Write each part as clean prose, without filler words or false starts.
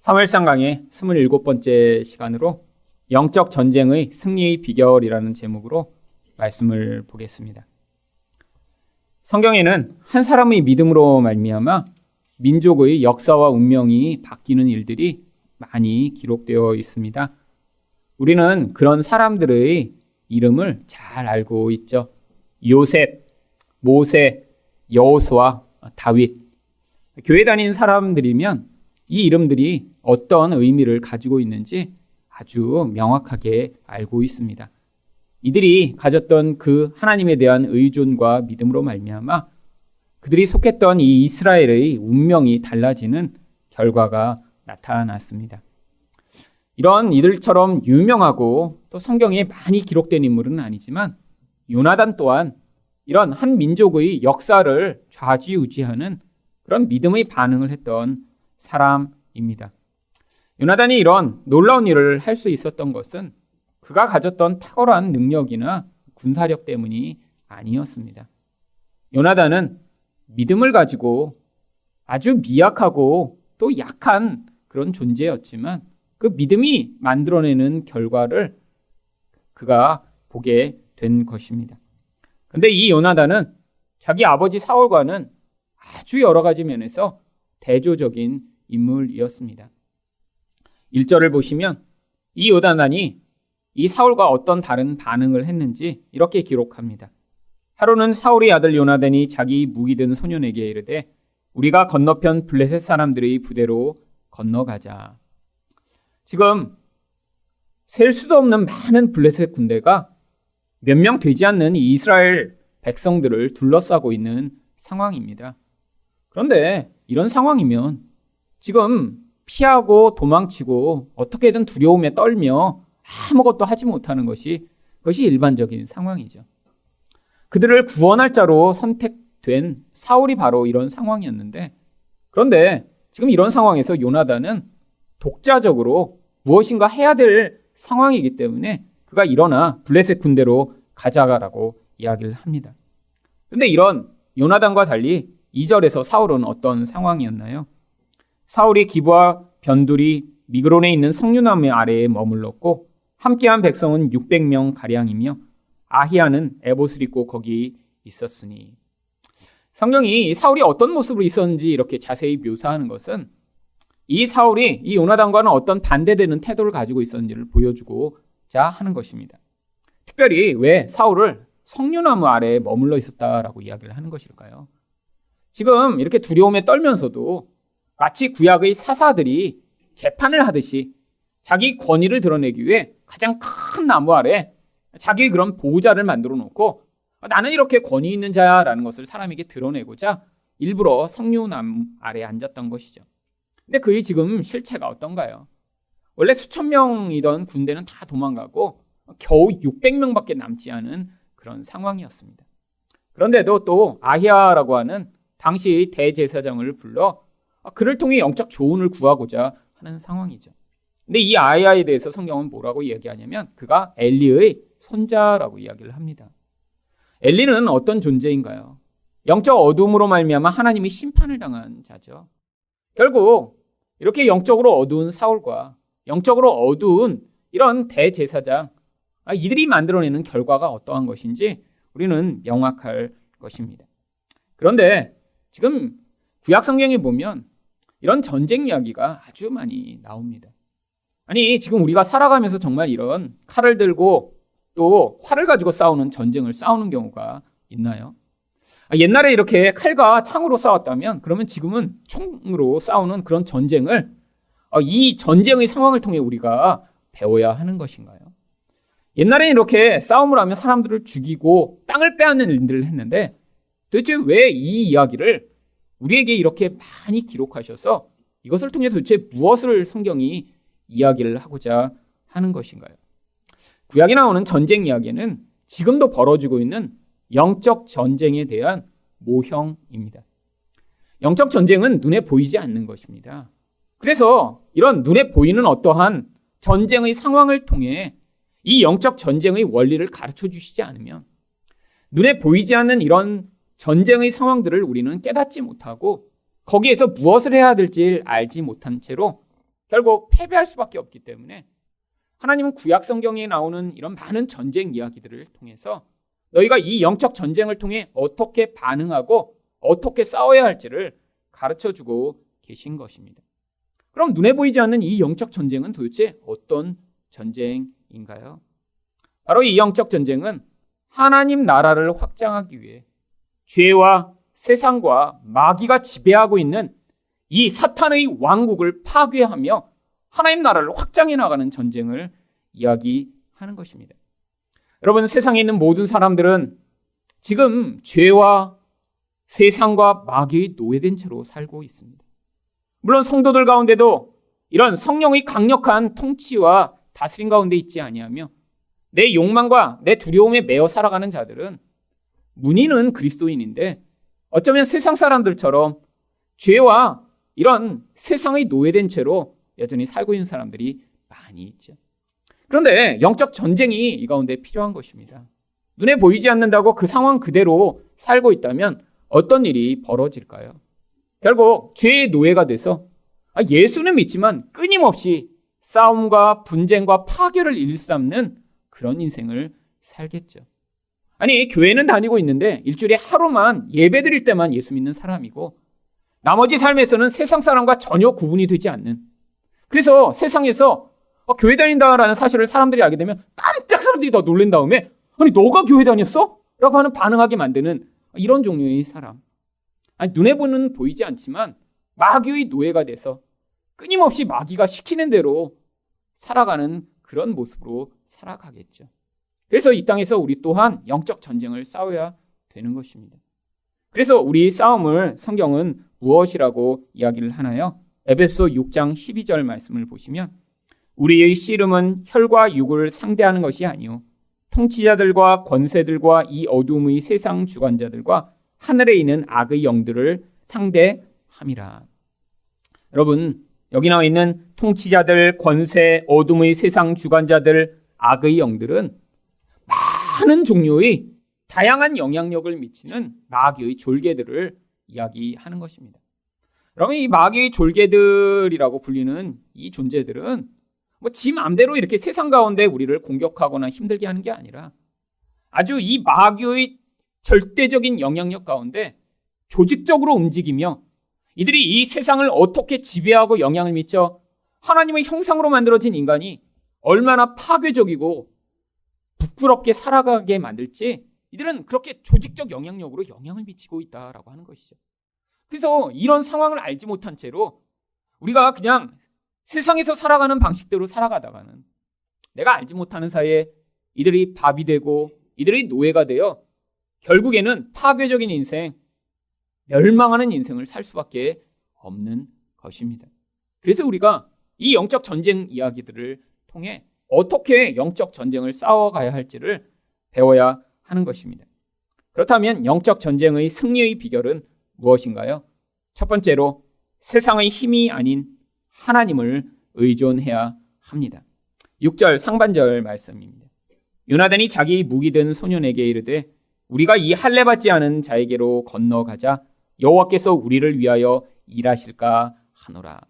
사무엘상 강의 27번째 시간으로 영적 전쟁의 승리의 비결이라는 제목으로 말씀을 보겠습니다. 성경에는 한 사람의 믿음으로 말미암아 민족의 역사와 운명이 바뀌는 일들이 많이 기록되어 있습니다. 우리는 그런 사람들의 이름을 잘 알고 있죠. 요셉, 모세, 여호수아, 다윗. 교회 다니는 사람들이면 이 이름들이 어떤 의미를 가지고 있는지 아주 명확하게 알고 있습니다. 이들이 가졌던 그 하나님에 대한 의존과 믿음으로 말미암아 그들이 속했던 이 이스라엘의 운명이 달라지는 결과가 나타났습니다. 이런 이들처럼 유명하고 또 성경에 많이 기록된 인물은 아니지만 요나단 또한 이런 한 민족의 역사를 좌지우지하는 그런 믿음의 반응을 했던 사람입니다. 요나단이 이런 놀라운 일을 할 수 있었던 것은 그가 가졌던 탁월한 능력이나 군사력 때문이 아니었습니다. 요나단은 믿음을 가지고 아주 미약하고 또 약한 그런 존재였지만 그 믿음이 만들어내는 결과를 그가 보게 된 것입니다. 그런데 이 요나단은 자기 아버지 사울과는 아주 여러 가지 면에서 대조적인 인물이었습니다. 1절을 보시면 이 요나단이 이 사울과 어떤 다른 반응을 했는지 이렇게 기록합니다. 하루는 사울의 아들 요나단이 자기 무기 든 소년에게 이르되 우리가 건너편 블레셋 사람들의 부대로 건너가자. 지금 셀 수도 없는 많은 블레셋 군대가 몇 명 되지 않는 이 이스라엘 백성들을 둘러싸고 있는 상황입니다. 그런데 이런 상황이면 지금 피하고 도망치고 어떻게든 두려움에 떨며 아무것도 하지 못하는 것이 일반적인 상황이죠. 그들을 구원할 자로 선택된 사울이 바로 이런 상황이었는데, 그런데 지금 이런 상황에서 요나단은 독자적으로 무엇인가 해야 될 상황이기 때문에 그가 일어나 블레셋 군대로 가자라고 이야기를 합니다. 그런데 이런 요나단과 달리 2절에서 사울은 어떤 상황이었나요? 사울이 기브와 변두리 미그론에 있는 석류나무 아래에 머물렀고 함께한 백성은 600명 가량이며 아히야는 에봇을 입고 거기 있었으니. 성경이 사울이 어떤 모습으로 있었는지 이렇게 자세히 묘사하는 것은 이 사울이 이 요나단과는 어떤 반대되는 태도를 가지고 있었는지를 보여주고자 하는 것입니다. 특별히 왜 사울을 석류나무 아래에 머물러 있었다라고 이야기를 하는 것일까요? 지금 이렇게 두려움에 떨면서도 마치 구약의 사사들이 재판을 하듯이 자기 권위를 드러내기 위해 가장 큰 나무 아래 자기의 그런 보호자를 만들어 놓고 나는 이렇게 권위 있는 자야라는 것을 사람에게 드러내고자 일부러 석류나무 아래에 앉았던 것이죠. 근데 그의 지금 실체가 어떤가요? 원래 수천 명이던 군대는 다 도망가고 겨우 600명밖에 남지 않은 그런 상황이었습니다. 그런데도 또 아히야라고 하는 당시 대제사장을 불러 그를 통해 영적 조언을 구하고자 하는 상황이죠. 근데 이 아히야에 대해서 성경은 뭐라고 이야기하냐면 그가 엘리의 손자라고 이야기를 합니다. 엘리는 어떤 존재인가요? 영적 어둠으로 말미암아 하나님의 심판을 당한 자죠. 결국 이렇게 영적으로 어두운 사울과 영적으로 어두운 이런 대제사장, 이들이 만들어내는 결과가 어떠한 것인지 우리는 명확할 것입니다. 그런데 지금 구약 성경에 보면 이런 전쟁 이야기가 아주 많이 나옵니다. 아니, 지금 우리가 살아가면서 정말 이런 칼을 들고 또 활을 가지고 싸우는 전쟁을 싸우는 경우가 있나요? 옛날에 이렇게 칼과 창으로 싸웠다면 그러면 지금은 총으로 싸우는 그런 전쟁을 이 전쟁의 상황을 통해 우리가 배워야 하는 것인가요? 옛날에 이렇게 싸움을 하면 사람들을 죽이고 땅을 빼앗는 일들을 했는데 도대체 왜 이 이야기를 우리에게 이렇게 많이 기록하셔서 이것을 통해 도대체 무엇을 성경이 이야기를 하고자 하는 것인가요? 구약에 나오는 전쟁 이야기는 지금도 벌어지고 있는 영적 전쟁에 대한 모형입니다. 영적 전쟁은 눈에 보이지 않는 것입니다. 그래서 이런 눈에 보이는 어떠한 전쟁의 상황을 통해 이 영적 전쟁의 원리를 가르쳐 주시지 않으면 눈에 보이지 않는 이런 전쟁의 상황들을 우리는 깨닫지 못하고 거기에서 무엇을 해야 될지 알지 못한 채로 결국 패배할 수밖에 없기 때문에 하나님은 구약 성경에 나오는 이런 많은 전쟁 이야기들을 통해서 너희가 이 영적 전쟁을 통해 어떻게 반응하고 어떻게 싸워야 할지를 가르쳐주고 계신 것입니다. 그럼 눈에 보이지 않는 이 영적 전쟁은 도대체 어떤 전쟁인가요? 바로 이 영적 전쟁은 하나님 나라를 확장하기 위해 죄와 세상과 마귀가 지배하고 있는 이 사탄의 왕국을 파괴하며 하나님 나라를 확장해 나가는 전쟁을 이야기하는 것입니다. 여러분, 세상에 있는 모든 사람들은 지금 죄와 세상과 마귀의 노예된 채로 살고 있습니다. 물론 성도들 가운데도 이런 성령의 강력한 통치와 다스림 가운데 있지 아니하며 내 욕망과 내 두려움에 매여 살아가는 자들은 문의는 그리스도인인데 어쩌면 세상 사람들처럼 죄와 이런 세상의 노예된 채로 여전히 살고 있는 사람들이 많이 있죠. 그런데 영적 전쟁이 이 가운데 필요한 것입니다. 눈에 보이지 않는다고 그 상황 그대로 살고 있다면 어떤 일이 벌어질까요? 결국 죄의 노예가 돼서 예수는 믿지만 끊임없이 싸움과 분쟁과 파괴를 일삼는 그런 인생을 살겠죠. 아니, 교회는 다니고 있는데 일주일에 하루만 예배드릴 때만 예수 믿는 사람이고 나머지 삶에서는 세상 사람과 전혀 구분이 되지 않는, 그래서 세상에서 교회 다닌다라는 사실을 사람들이 알게 되면 깜짝 사람들이 더 놀란 다음에 아니 너가 교회 다녔어? 라고 하는 반응하게 만드는 이런 종류의 사람. 아니, 눈에 보는 보이지 않지만 마귀의 노예가 돼서 끊임없이 마귀가 시키는 대로 살아가는 그런 모습으로 살아가겠죠. 그래서 이 땅에서 우리 또한 영적 전쟁을 싸워야 되는 것입니다. 그래서 우리 싸움을 성경은 무엇이라고 이야기를 하나요? 에베소 6장 12절 말씀을 보시면 우리의 씨름은 혈과 육을 상대하는 것이 아니요 통치자들과 권세들과 이 어둠의 세상 주관자들과 하늘에 있는 악의 영들을 상대함이라. 여러분, 여기 나와 있는 통치자들, 권세, 어둠의 세상 주관자들, 악의 영들은 많은 종류의 다양한 영향력을 미치는 마귀의 졸개들을 이야기하는 것입니다. 여러분, 이 마귀의 졸개들이라고 불리는 이 존재들은 지 마음대로 이렇게 세상 가운데 우리를 공격하거나 힘들게 하는 게 아니라 아주 이 마귀의 절대적인 영향력 가운데 조직적으로 움직이며 이들이 이 세상을 어떻게 지배하고 영향을 미쳐 하나님의 형상으로 만들어진 인간이 얼마나 파괴적이고 부끄럽게 살아가게 만들지 이들은 그렇게 조직적 영향력으로 영향을 미치고 있다라고 하는 것이죠. 그래서 이런 상황을 알지 못한 채로 우리가 그냥 세상에서 살아가는 방식대로 살아가다가는 내가 알지 못하는 사이에 이들이 밥이 되고 이들이 노예가 되어 결국에는 파괴적인 인생, 멸망하는 인생을 살 수밖에 없는 것입니다. 그래서 우리가 이 영적 전쟁 이야기들을 통해 어떻게 영적 전쟁을 싸워가야 할지를 배워야 하는 것입니다. 그렇다면 영적 전쟁의 승리의 비결은 무엇인가요? 첫 번째로 세상의 힘이 아닌 하나님을 의존해야 합니다. 6절 상반절 말씀입니다. 요나단이 자기 무기 든 소년에게 이르되 우리가 이 할례 받지 않은 자에게로 건너가자 여호와께서 우리를 위하여 일하실까 하노라.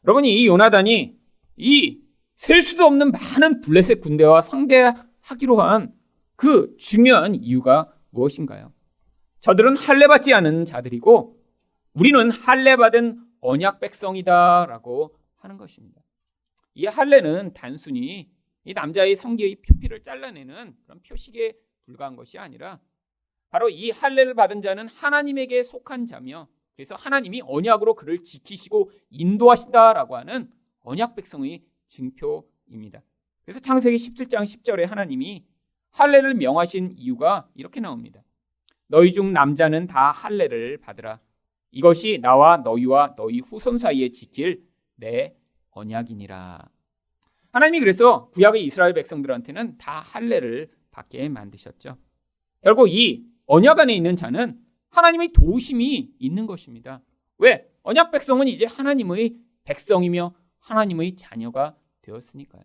여러분, 이 요나단이 이 셀 수도 없는 많은 블레셋 군대와 상대하기로 한 그 중요한 이유가 무엇인가요? 저들은 할례 받지 않은 자들이고 우리는 할례 받은 언약 백성이다라고 하는 것입니다. 이 할례는 단순히 이 남자의 성기의 표피를 잘라내는 그런 표식에 불과한 것이 아니라 바로 이 할례를 받은 자는 하나님에게 속한 자며 그래서 하나님이 언약으로 그를 지키시고 인도하신다라고 하는 언약 백성의 증표입니다. 그래서 창세기 17장 10절에 하나님이 할례를 명하신 이유가 이렇게 나옵니다. 너희 중 남자는 다 할례를 받으라. 이것이 나와 너희와 너희 후손 사이에 지킬 내 언약이니라. 하나님이 그래서 구약의 이스라엘 백성들한테는 다 할례를 받게 만드셨죠. 결국 이 언약 안에 있는 자는 하나님의 도우심이 있는 것입니다. 왜? 언약 백성은 이제 하나님의 백성이며 하나님의 자녀가 되었으니까요.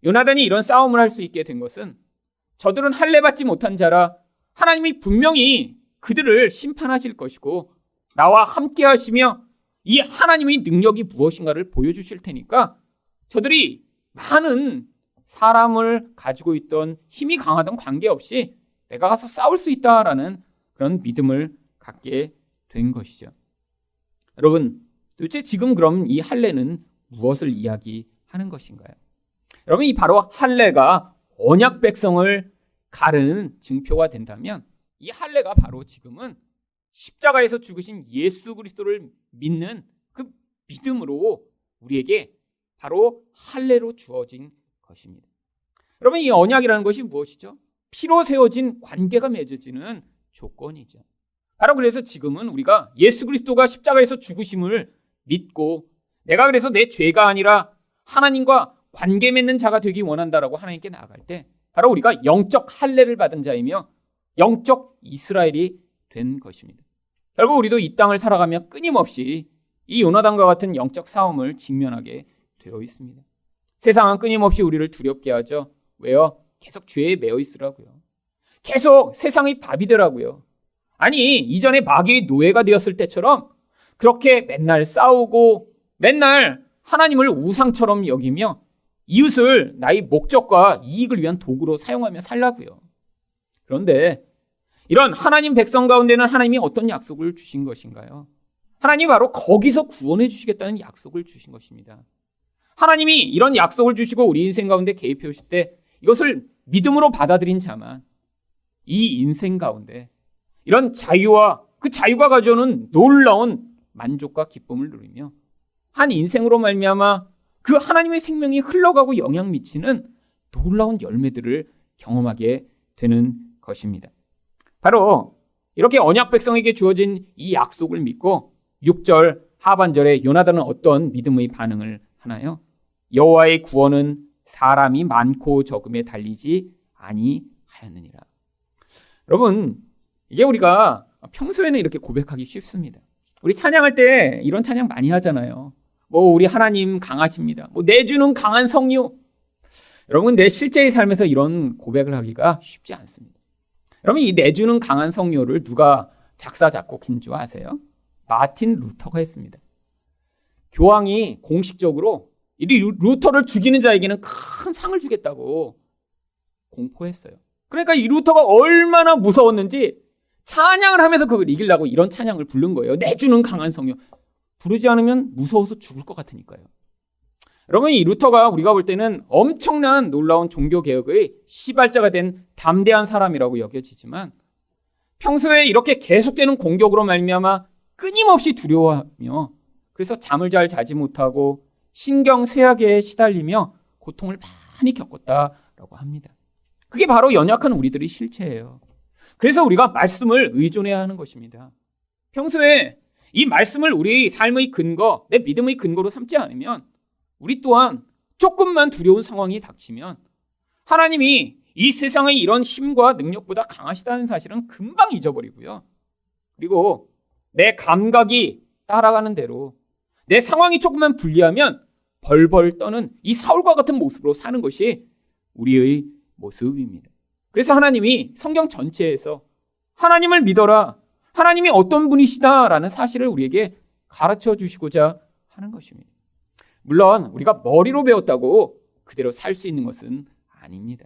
요나단이 이런 싸움을 할 수 있게 된 것은 저들은 할례 받지 못한 자라 하나님이 분명히 그들을 심판하실 것이고 나와 함께 하시며 이 하나님의 능력이 무엇인가를 보여주실 테니까 저들이 많은 사람을 가지고 있던 힘이 강하던 관계없이 내가 가서 싸울 수 있다라는 그런 믿음을 갖게 된 것이죠. 여러분, 도대체 지금 그럼 이 할례는 무엇을 이야기하는 것인가요? 여러분, 이 바로 할례가 언약 백성을 가르는 증표가 된다면 이 할례가 바로 지금은 십자가에서 죽으신 예수 그리스도를 믿는 그 믿음으로 우리에게 바로 할례로 주어진 것입니다. 여러분, 이 언약이라는 것이 무엇이죠? 피로 세워진 관계가 맺어지는 조건이죠. 바로 그래서 지금은 우리가 예수 그리스도가 십자가에서 죽으심을 믿고 내가 그래서 내 죄가 아니라 하나님과 관계 맺는 자가 되기 원한다라고 하나님께 나아갈 때 바로 우리가 영적 할례를 받은 자이며 영적 이스라엘이 된 것입니다. 결국 우리도 이 땅을 살아가며 끊임없이 이 요나단과 같은 영적 싸움을 직면하게 되어 있습니다. 세상은 끊임없이 우리를 두렵게 하죠. 왜요? 계속 죄에 매여 있으라고요. 계속 세상의 밥이 되라고요. 아니, 이전에 마귀의 노예가 되었을 때처럼 그렇게 맨날 싸우고 맨날 하나님을 우상처럼 여기며 이웃을 나의 목적과 이익을 위한 도구로 사용하며 살라고요. 그런데 이런 하나님 백성 가운데는 하나님이 어떤 약속을 주신 것인가요? 하나님이 바로 거기서 구원해 주시겠다는 약속을 주신 것입니다. 하나님이 이런 약속을 주시고 우리 인생 가운데 개입해 오실 때 이것을 믿음으로 받아들인 자만 이 인생 가운데 이런 자유와 그 자유가 가져오는 놀라운 만족과 기쁨을 누리며 한 인생으로 말미암아 그 하나님의 생명이 흘러가고 영향 미치는 놀라운 열매들을 경험하게 되는 것입니다. 바로 이렇게 언약 백성에게 주어진 이 약속을 믿고 6절 하반절에 요나단은 어떤 믿음의 반응을 하나요? 여호와의 구원은 사람이 많고 적음에 달리지 아니하였느니라. 여러분, 이게 우리가 평소에는 이렇게 고백하기 쉽습니다. 우리 찬양할 때 이런 찬양 많이 하잖아요. 우리 하나님 강하십니다. 내주는 강한 성령. 여러분, 내 실제의 삶에서 이런 고백을 하기가 쉽지 않습니다. 여러분, 이 내주는 강한 성령을 누가 작사 작곡한 줄 아세요? 마틴 루터가 했습니다. 교황이 공식적으로 이 루터를 죽이는 자에게는 큰 상을 주겠다고 공포했어요. 그러니까 이 루터가 얼마나 무서웠는지 찬양을 하면서 그걸 이기려고 이런 찬양을 부른 거예요. 내주는 강한 성령. 부르지 않으면 무서워서 죽을 것 같으니까요. 여러분, 이 루터가 우리가 볼 때는 엄청난 놀라운 종교개혁의 시발자가 된 담대한 사람이라고 여겨지지만 평소에 이렇게 계속되는 공격으로 말미암아 끊임없이 두려워하며 그래서 잠을 잘 자지 못하고 신경쇠약에 시달리며 고통을 많이 겪었다라고 합니다. 그게 바로 연약한 우리들의 실체예요. 그래서 우리가 말씀을 의존해야 하는 것입니다. 평소에 이 말씀을 우리 삶의 근거, 내 믿음의 근거로 삼지 않으면 우리 또한 조금만 두려운 상황이 닥치면 하나님이 이 세상의 이런 힘과 능력보다 강하시다는 사실은 금방 잊어버리고요. 그리고 내 감각이 따라가는 대로 내 상황이 조금만 불리하면 벌벌 떠는 이 사울과 같은 모습으로 사는 것이 우리의 모습입니다. 그래서 하나님이 성경 전체에서 하나님을 믿어라, 하나님이 어떤 분이시다라는 사실을 우리에게 가르쳐 주시고자 하는 것입니다. 물론 우리가 머리로 배웠다고 그대로 살 수 있는 것은 아닙니다.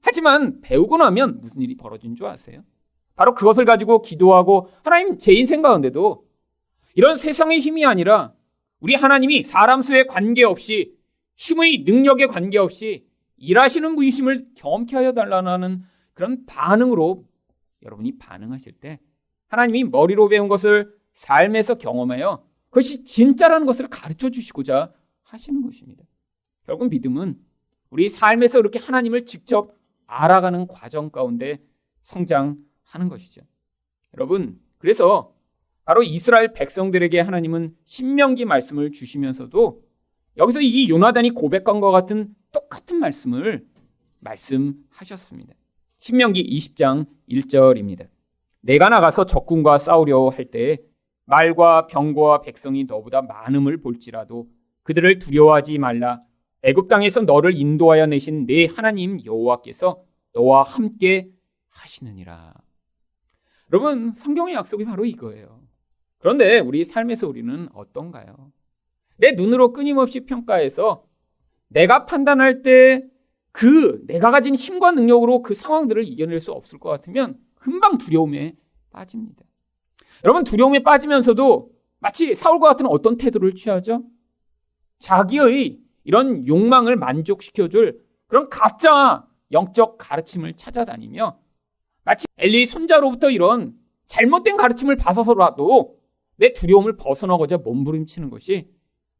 하지만 배우고 나면 무슨 일이 벌어진 줄 아세요? 바로 그것을 가지고 기도하고 하나님, 제 인생 가운데도 이런 세상의 힘이 아니라 우리 하나님이 사람 수에 관계없이 힘의 능력에 관계없이 일하시는 분이심을 경험케 하여 달라는 그런 반응으로 여러분이 반응하실 때 하나님이 머리로 배운 것을 삶에서 경험하여 그것이 진짜라는 것을 가르쳐 주시고자 하시는 것입니다. 결국 믿음은 우리 삶에서 이렇게 하나님을 직접 알아가는 과정 가운데 성장하는 것이죠. 여러분, 그래서 바로 이스라엘 백성들에게 하나님은 신명기 말씀을 주시면서도 여기서 이 요나단이 고백한 것 같은 똑같은 말씀을 말씀하셨습니다. 신명기 20장 1절입니다. 내가 나가서 적군과 싸우려 할 때에 말과 병거와 백성이 너보다 많음을 볼지라도 그들을 두려워하지 말라. 애굽 땅에서 너를 인도하여 내신 네 하나님 여호와께서 너와 함께 하시느니라. 여러분, 성경의 약속이 바로 이거예요. 그런데 우리 삶에서 우리는 어떤가요? 내 눈으로 끊임없이 평가해서 내가 판단할 때 내가 가진 힘과 능력으로 그 상황들을 이겨낼 수 없을 것 같으면 금방 두려움에 빠집니다. 여러분, 두려움에 빠지면서도 마치 사울과 같은 어떤 태도를 취하죠? 자기의 이런 욕망을 만족시켜줄 그런 가짜 영적 가르침을 찾아다니며 마치 엘리 손자로부터 이런 잘못된 가르침을 받아서라도 내 두려움을 벗어나고자 몸부림치는 것이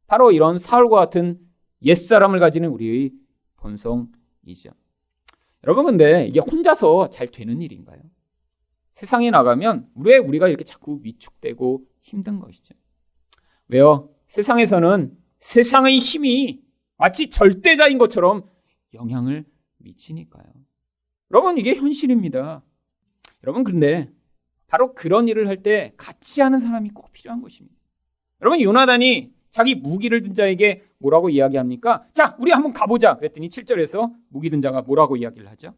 바로 이런 사울과 같은 옛사람을 가지는 우리의 본성이죠. 여러분, 근데 이게 혼자서 잘 되는 일인가요? 세상에 나가면 왜 우리가 이렇게 자꾸 위축되고 힘든 것이죠? 왜요? 세상에서는 세상의 힘이 마치 절대자인 것처럼 영향을 미치니까요. 여러분, 이게 현실입니다. 여러분, 그런데 바로 그런 일을 할 때 같이 하는 사람이 꼭 필요한 것입니다. 여러분, 요나단이 자기 무기를 든 자에게 뭐라고 이야기합니까? 자, 우리 한번 가보자. 그랬더니 7절에서 무기 든 자가 뭐라고 이야기를 하죠?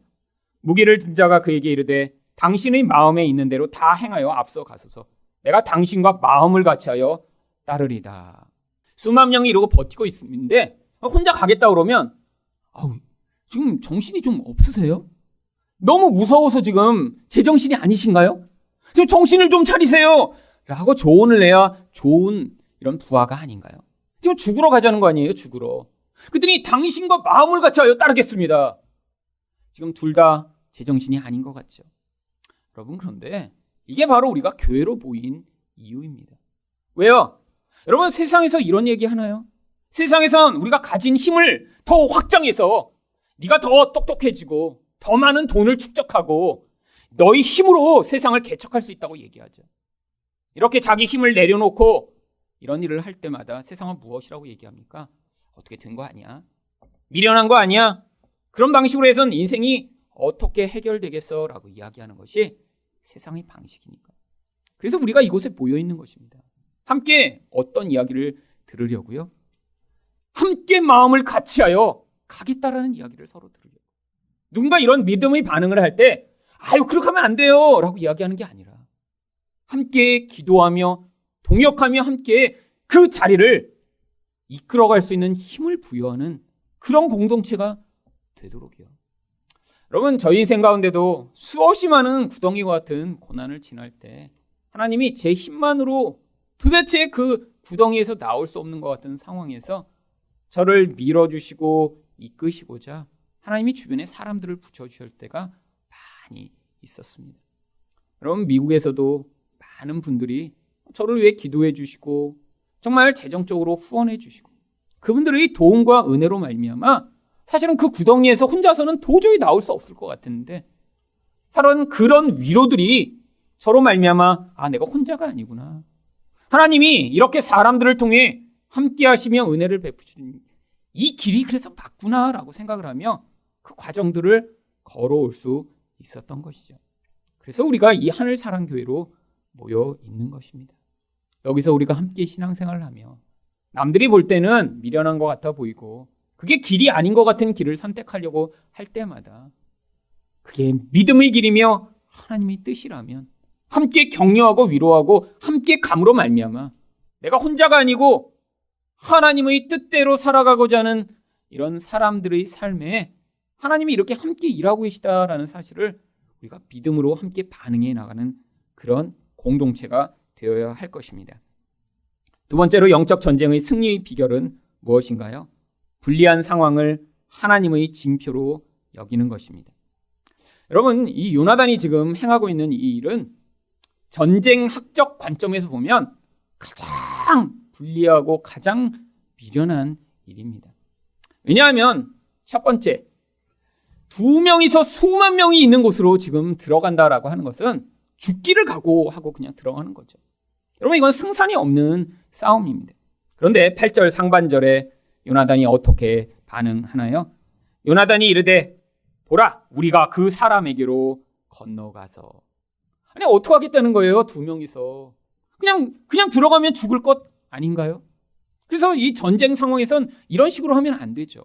무기를 든 자가 그에게 이르되 당신의 마음에 있는 대로 다 행하여 앞서 가소서. 내가 당신과 마음을 같이하여 따르리다. 수만 명이 이러고 버티고 있는데 혼자 가겠다 그러면 지금 정신이 좀 없으세요? 너무 무서워서 지금 제정신이 아니신가요? 지금 정신을 좀 차리세요 라고 조언을 내야 좋은 이런 부하가 아닌가요? 지금 죽으러 가자는 거 아니에요? 죽으러. 그랬더니 당신과 마음을 같이하여 따르겠습니다. 지금 둘 다 제정신이 아닌 것 같죠. 여러분, 그런데 이게 바로 우리가 교회로 모인 이유입니다. 왜요? 여러분, 세상에서 이런 얘기 하나요? 세상에선 우리가 가진 힘을 더 확장해서 네가 더 똑똑해지고 더 많은 돈을 축적하고 너희 힘으로 세상을 개척할 수 있다고 얘기하죠. 이렇게 자기 힘을 내려놓고 이런 일을 할 때마다 세상은 무엇이라고 얘기합니까? 어떻게 된 거 아니야? 미련한 거 아니야? 그런 방식으로 해서는 인생이 어떻게 해결되겠어? 라고 이야기하는 것이 세상의 방식이니까. 그래서 우리가 이곳에 모여 있는 것입니다. 함께 어떤 이야기를 들으려고요? 함께 마음을 같이하여 가겠다라는 이야기를 서로 들으려고. 누군가 이런 믿음의 반응을 할 때 그렇게 하면 안 돼요 라고 이야기하는 게 아니라 함께 기도하며 동역하며 함께 그 자리를 이끌어갈 수 있는 힘을 부여하는 그런 공동체가 되도록이요. 여러분, 저희 인생 가운데도 수없이 많은 구덩이와 같은 고난을 지날 때 하나님이 제 힘만으로 도대체 그 구덩이에서 나올 수 없는 것 같은 상황에서 저를 밀어주시고 이끄시고자 하나님이 주변에 사람들을 붙여주실 때가 많이 있었습니다. 여러분, 미국에서도 많은 분들이 저를 위해 기도해 주시고 정말 재정적으로 후원해 주시고 그분들의 도움과 은혜로 말미암아 사실은 그 구덩이에서 혼자서는 도저히 나올 수 없을 것 같았는데 사실은 그런 위로들이 저로 말미암아 내가 혼자가 아니구나. 하나님이 이렇게 사람들을 통해 함께 하시며 은혜를 베푸시는 이 길이 그래서 맞구나라고 생각을 하며 그 과정들을 걸어올 수 있었던 것이죠. 그래서 우리가 이 하늘사랑교회로 모여 있는 것입니다. 여기서 우리가 함께 신앙생활을 하며 남들이 볼 때는 미련한 것 같아 보이고 그게 길이 아닌 것 같은 길을 선택하려고 할 때마다 그게 믿음의 길이며 하나님의 뜻이라면 함께 격려하고 위로하고 함께 감으로 말미암아 내가 혼자가 아니고 하나님의 뜻대로 살아가고자 하는 이런 사람들의 삶에 하나님이 이렇게 함께 일하고 계시다라는 사실을 우리가 믿음으로 함께 반응해 나가는 그런 공동체가 되어야 할 것입니다. 두 번째로 영적 전쟁의 승리의 비결은 무엇인가요? 불리한 상황을 하나님의 징표로 여기는 것입니다. 여러분, 이 요나단이 지금 행하고 있는 이 일은 전쟁학적 관점에서 보면 가장 불리하고 가장 미련한 일입니다. 왜냐하면 첫 번째, 두 명이서 수만 명이 있는 곳으로 지금 들어간다라고 하는 것은 죽기를 각오하고 그냥 들어가는 거죠. 여러분, 이건 승산이 없는 싸움입니다. 그런데 8절 상반절에 요나단이 어떻게 반응하나요? 요나단이 이르되 보라, 우리가 그 사람에게로 건너가서. 아니, 어떻게 하겠다는 거예요? 두 명이서. 그냥 들어가면 죽을 것 아닌가요? 그래서 이 전쟁 상황에선 이런 식으로 하면 안 되죠.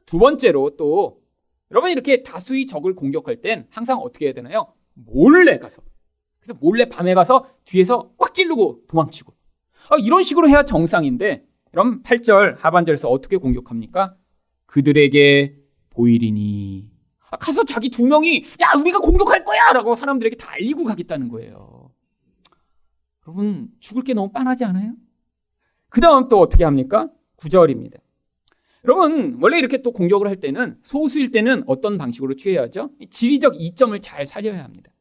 두 번째로 또 여러분, 이렇게 다수의 적을 공격할 땐 항상 어떻게 해야 되나요? 몰래 가서 그래서 몰래 밤에 가서 뒤에서 꽉 찌르고 도망치고. 이런 식으로 해야 정상인데, 그럼 8절 하반절에서 어떻게 공격합니까? 그들에게 보이리니. 가서 자기 두 명이 야 우리가 공격할 거야 라고 사람들에게 다 알리고 가겠다는 거예요. 여러분 죽을 게 너무 빤하지 않아요? 그 다음 또 어떻게 합니까? 9절입니다. 여러분 원래 이렇게 또 공격을 할 때는 소수일 때는 어떤 방식으로 취해야죠? 지리적 이점을 잘 살려야 합니다.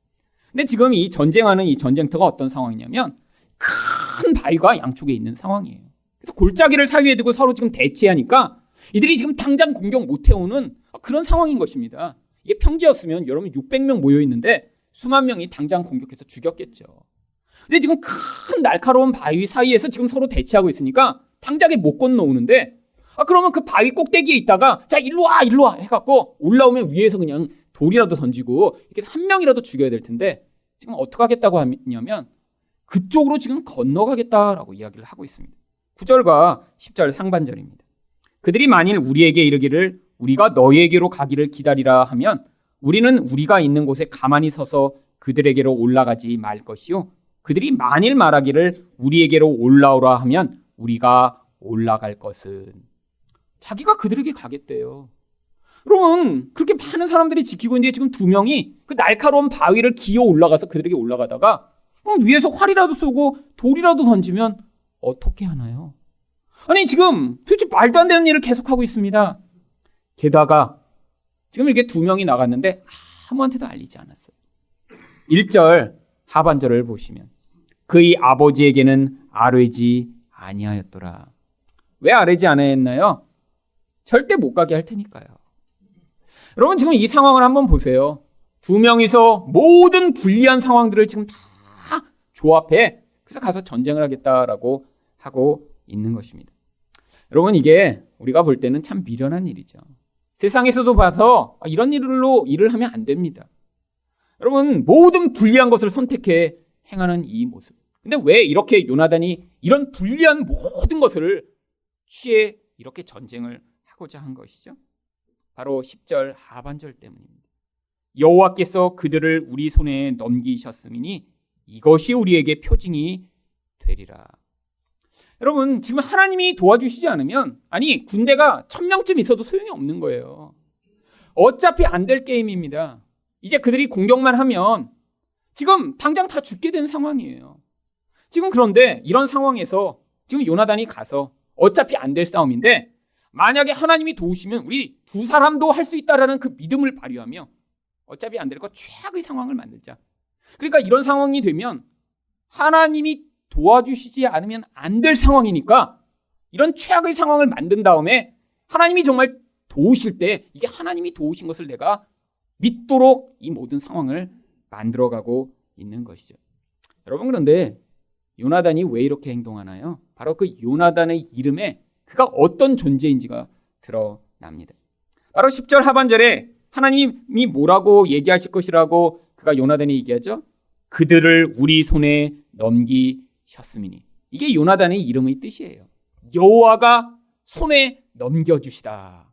근데 지금 이 전쟁하는 이 전쟁터가 어떤 상황이냐면 큰 바위가 양쪽에 있는 상황이에요. 그래서 골짜기를 사이에 두고 서로 지금 대치하니까 이들이 지금 당장 공격 못 해오는 그런 상황인 것입니다. 이게 평지였으면 여러분 600명 모여 있는데 수만 명이 당장 공격해서 죽였겠죠. 근데 지금 큰 날카로운 바위 사이에서 지금 서로 대치하고 있으니까 당장에 못 건너오는데 그러면 그 바위 꼭대기에 있다가 자 일로 와 해갖고 올라오면 위에서 그냥 돌이라도 던지고 이렇게 한 명이라도 죽여야 될 텐데 지금 어떻게 하겠다고 하냐면 그쪽으로 지금 건너가겠다라고 이야기를 하고 있습니다. 9절과 10절 상반절입니다. 그들이 만일 우리에게 이르기를 우리가 너희에게로 가기를 기다리라 하면 우리는 우리가 있는 곳에 가만히 서서 그들에게로 올라가지 말 것이요 그들이 만일 말하기를 우리에게로 올라오라 하면 우리가 올라갈 것은. 자기가 그들에게 가겠대요. 여러분 그렇게 많은 사람들이 지키고 있는데 지금 두 명이 그 날카로운 바위를 기어 올라가서 그들에게 올라가다가 그럼 위에서 활이라도 쏘고 돌이라도 던지면 어떻게 하나요? 아니 지금 도대체 말도 안 되는 일을 계속하고 있습니다. 게다가 지금 이렇게 두 명이 나갔는데 아무한테도 알리지 않았어요. 1절 하반절을 보시면 그의 아버지에게는 아뢰지 아니하였더라. 왜 아뢰지 아니하였나요? 절대 못 가게 할 테니까요. 여러분 지금 이 상황을 한번 보세요. 두 명이서 모든 불리한 상황들을 지금 다 조합해 그래서 가서 전쟁을 하겠다라고 하고 있는 것입니다. 여러분 이게 우리가 볼 때는 참 미련한 일이죠. 세상에서도 봐서 이런 일로 일을 하면 안 됩니다. 여러분 모든 불리한 것을 선택해 행하는 이 모습. 근데 왜 이렇게 요나단이 이런 불리한 모든 것을 취해 이렇게 전쟁을 하고자 한 것이죠? 바로 10절 하반절 때문입니다. 여호와께서 그들을 우리 손에 넘기셨음이니 이것이 우리에게 표징이 되리라. 여러분 지금 하나님이 도와주시지 않으면 아니 군대가 1000명쯤 있어도 소용이 없는 거예요. 어차피 안 될 게임입니다. 이제 그들이 공격만 하면 지금 당장 다 죽게 되는 상황이에요. 지금 그런데 이런 상황에서 지금 요나단이 가서 어차피 안 될 싸움인데 만약에 하나님이 도우시면 우리 두 사람도 할 수 있다라는 그 믿음을 발휘하며 어차피 안 될 거 최악의 상황을 만들자. 그러니까 이런 상황이 되면 하나님이 도와주시지 않으면 안 될 상황이니까 이런 최악의 상황을 만든 다음에 하나님이 정말 도우실 때 이게 하나님이 도우신 것을 내가 믿도록 이 모든 상황을 만들어가고 있는 것이죠. 여러분 그런데 요나단이 왜 이렇게 행동하나요? 바로 그 요나단의 이름에 그가 어떤 존재인지가 드러납니다. 바로 10절 하반절에 하나님이 뭐라고 얘기하실 것이라고 그가 요나단이 얘기하죠? 그들을 우리 손에 넘기셨음이니. 이게 요나단의 이름의 뜻이에요. 여호와가 손에 넘겨주시다.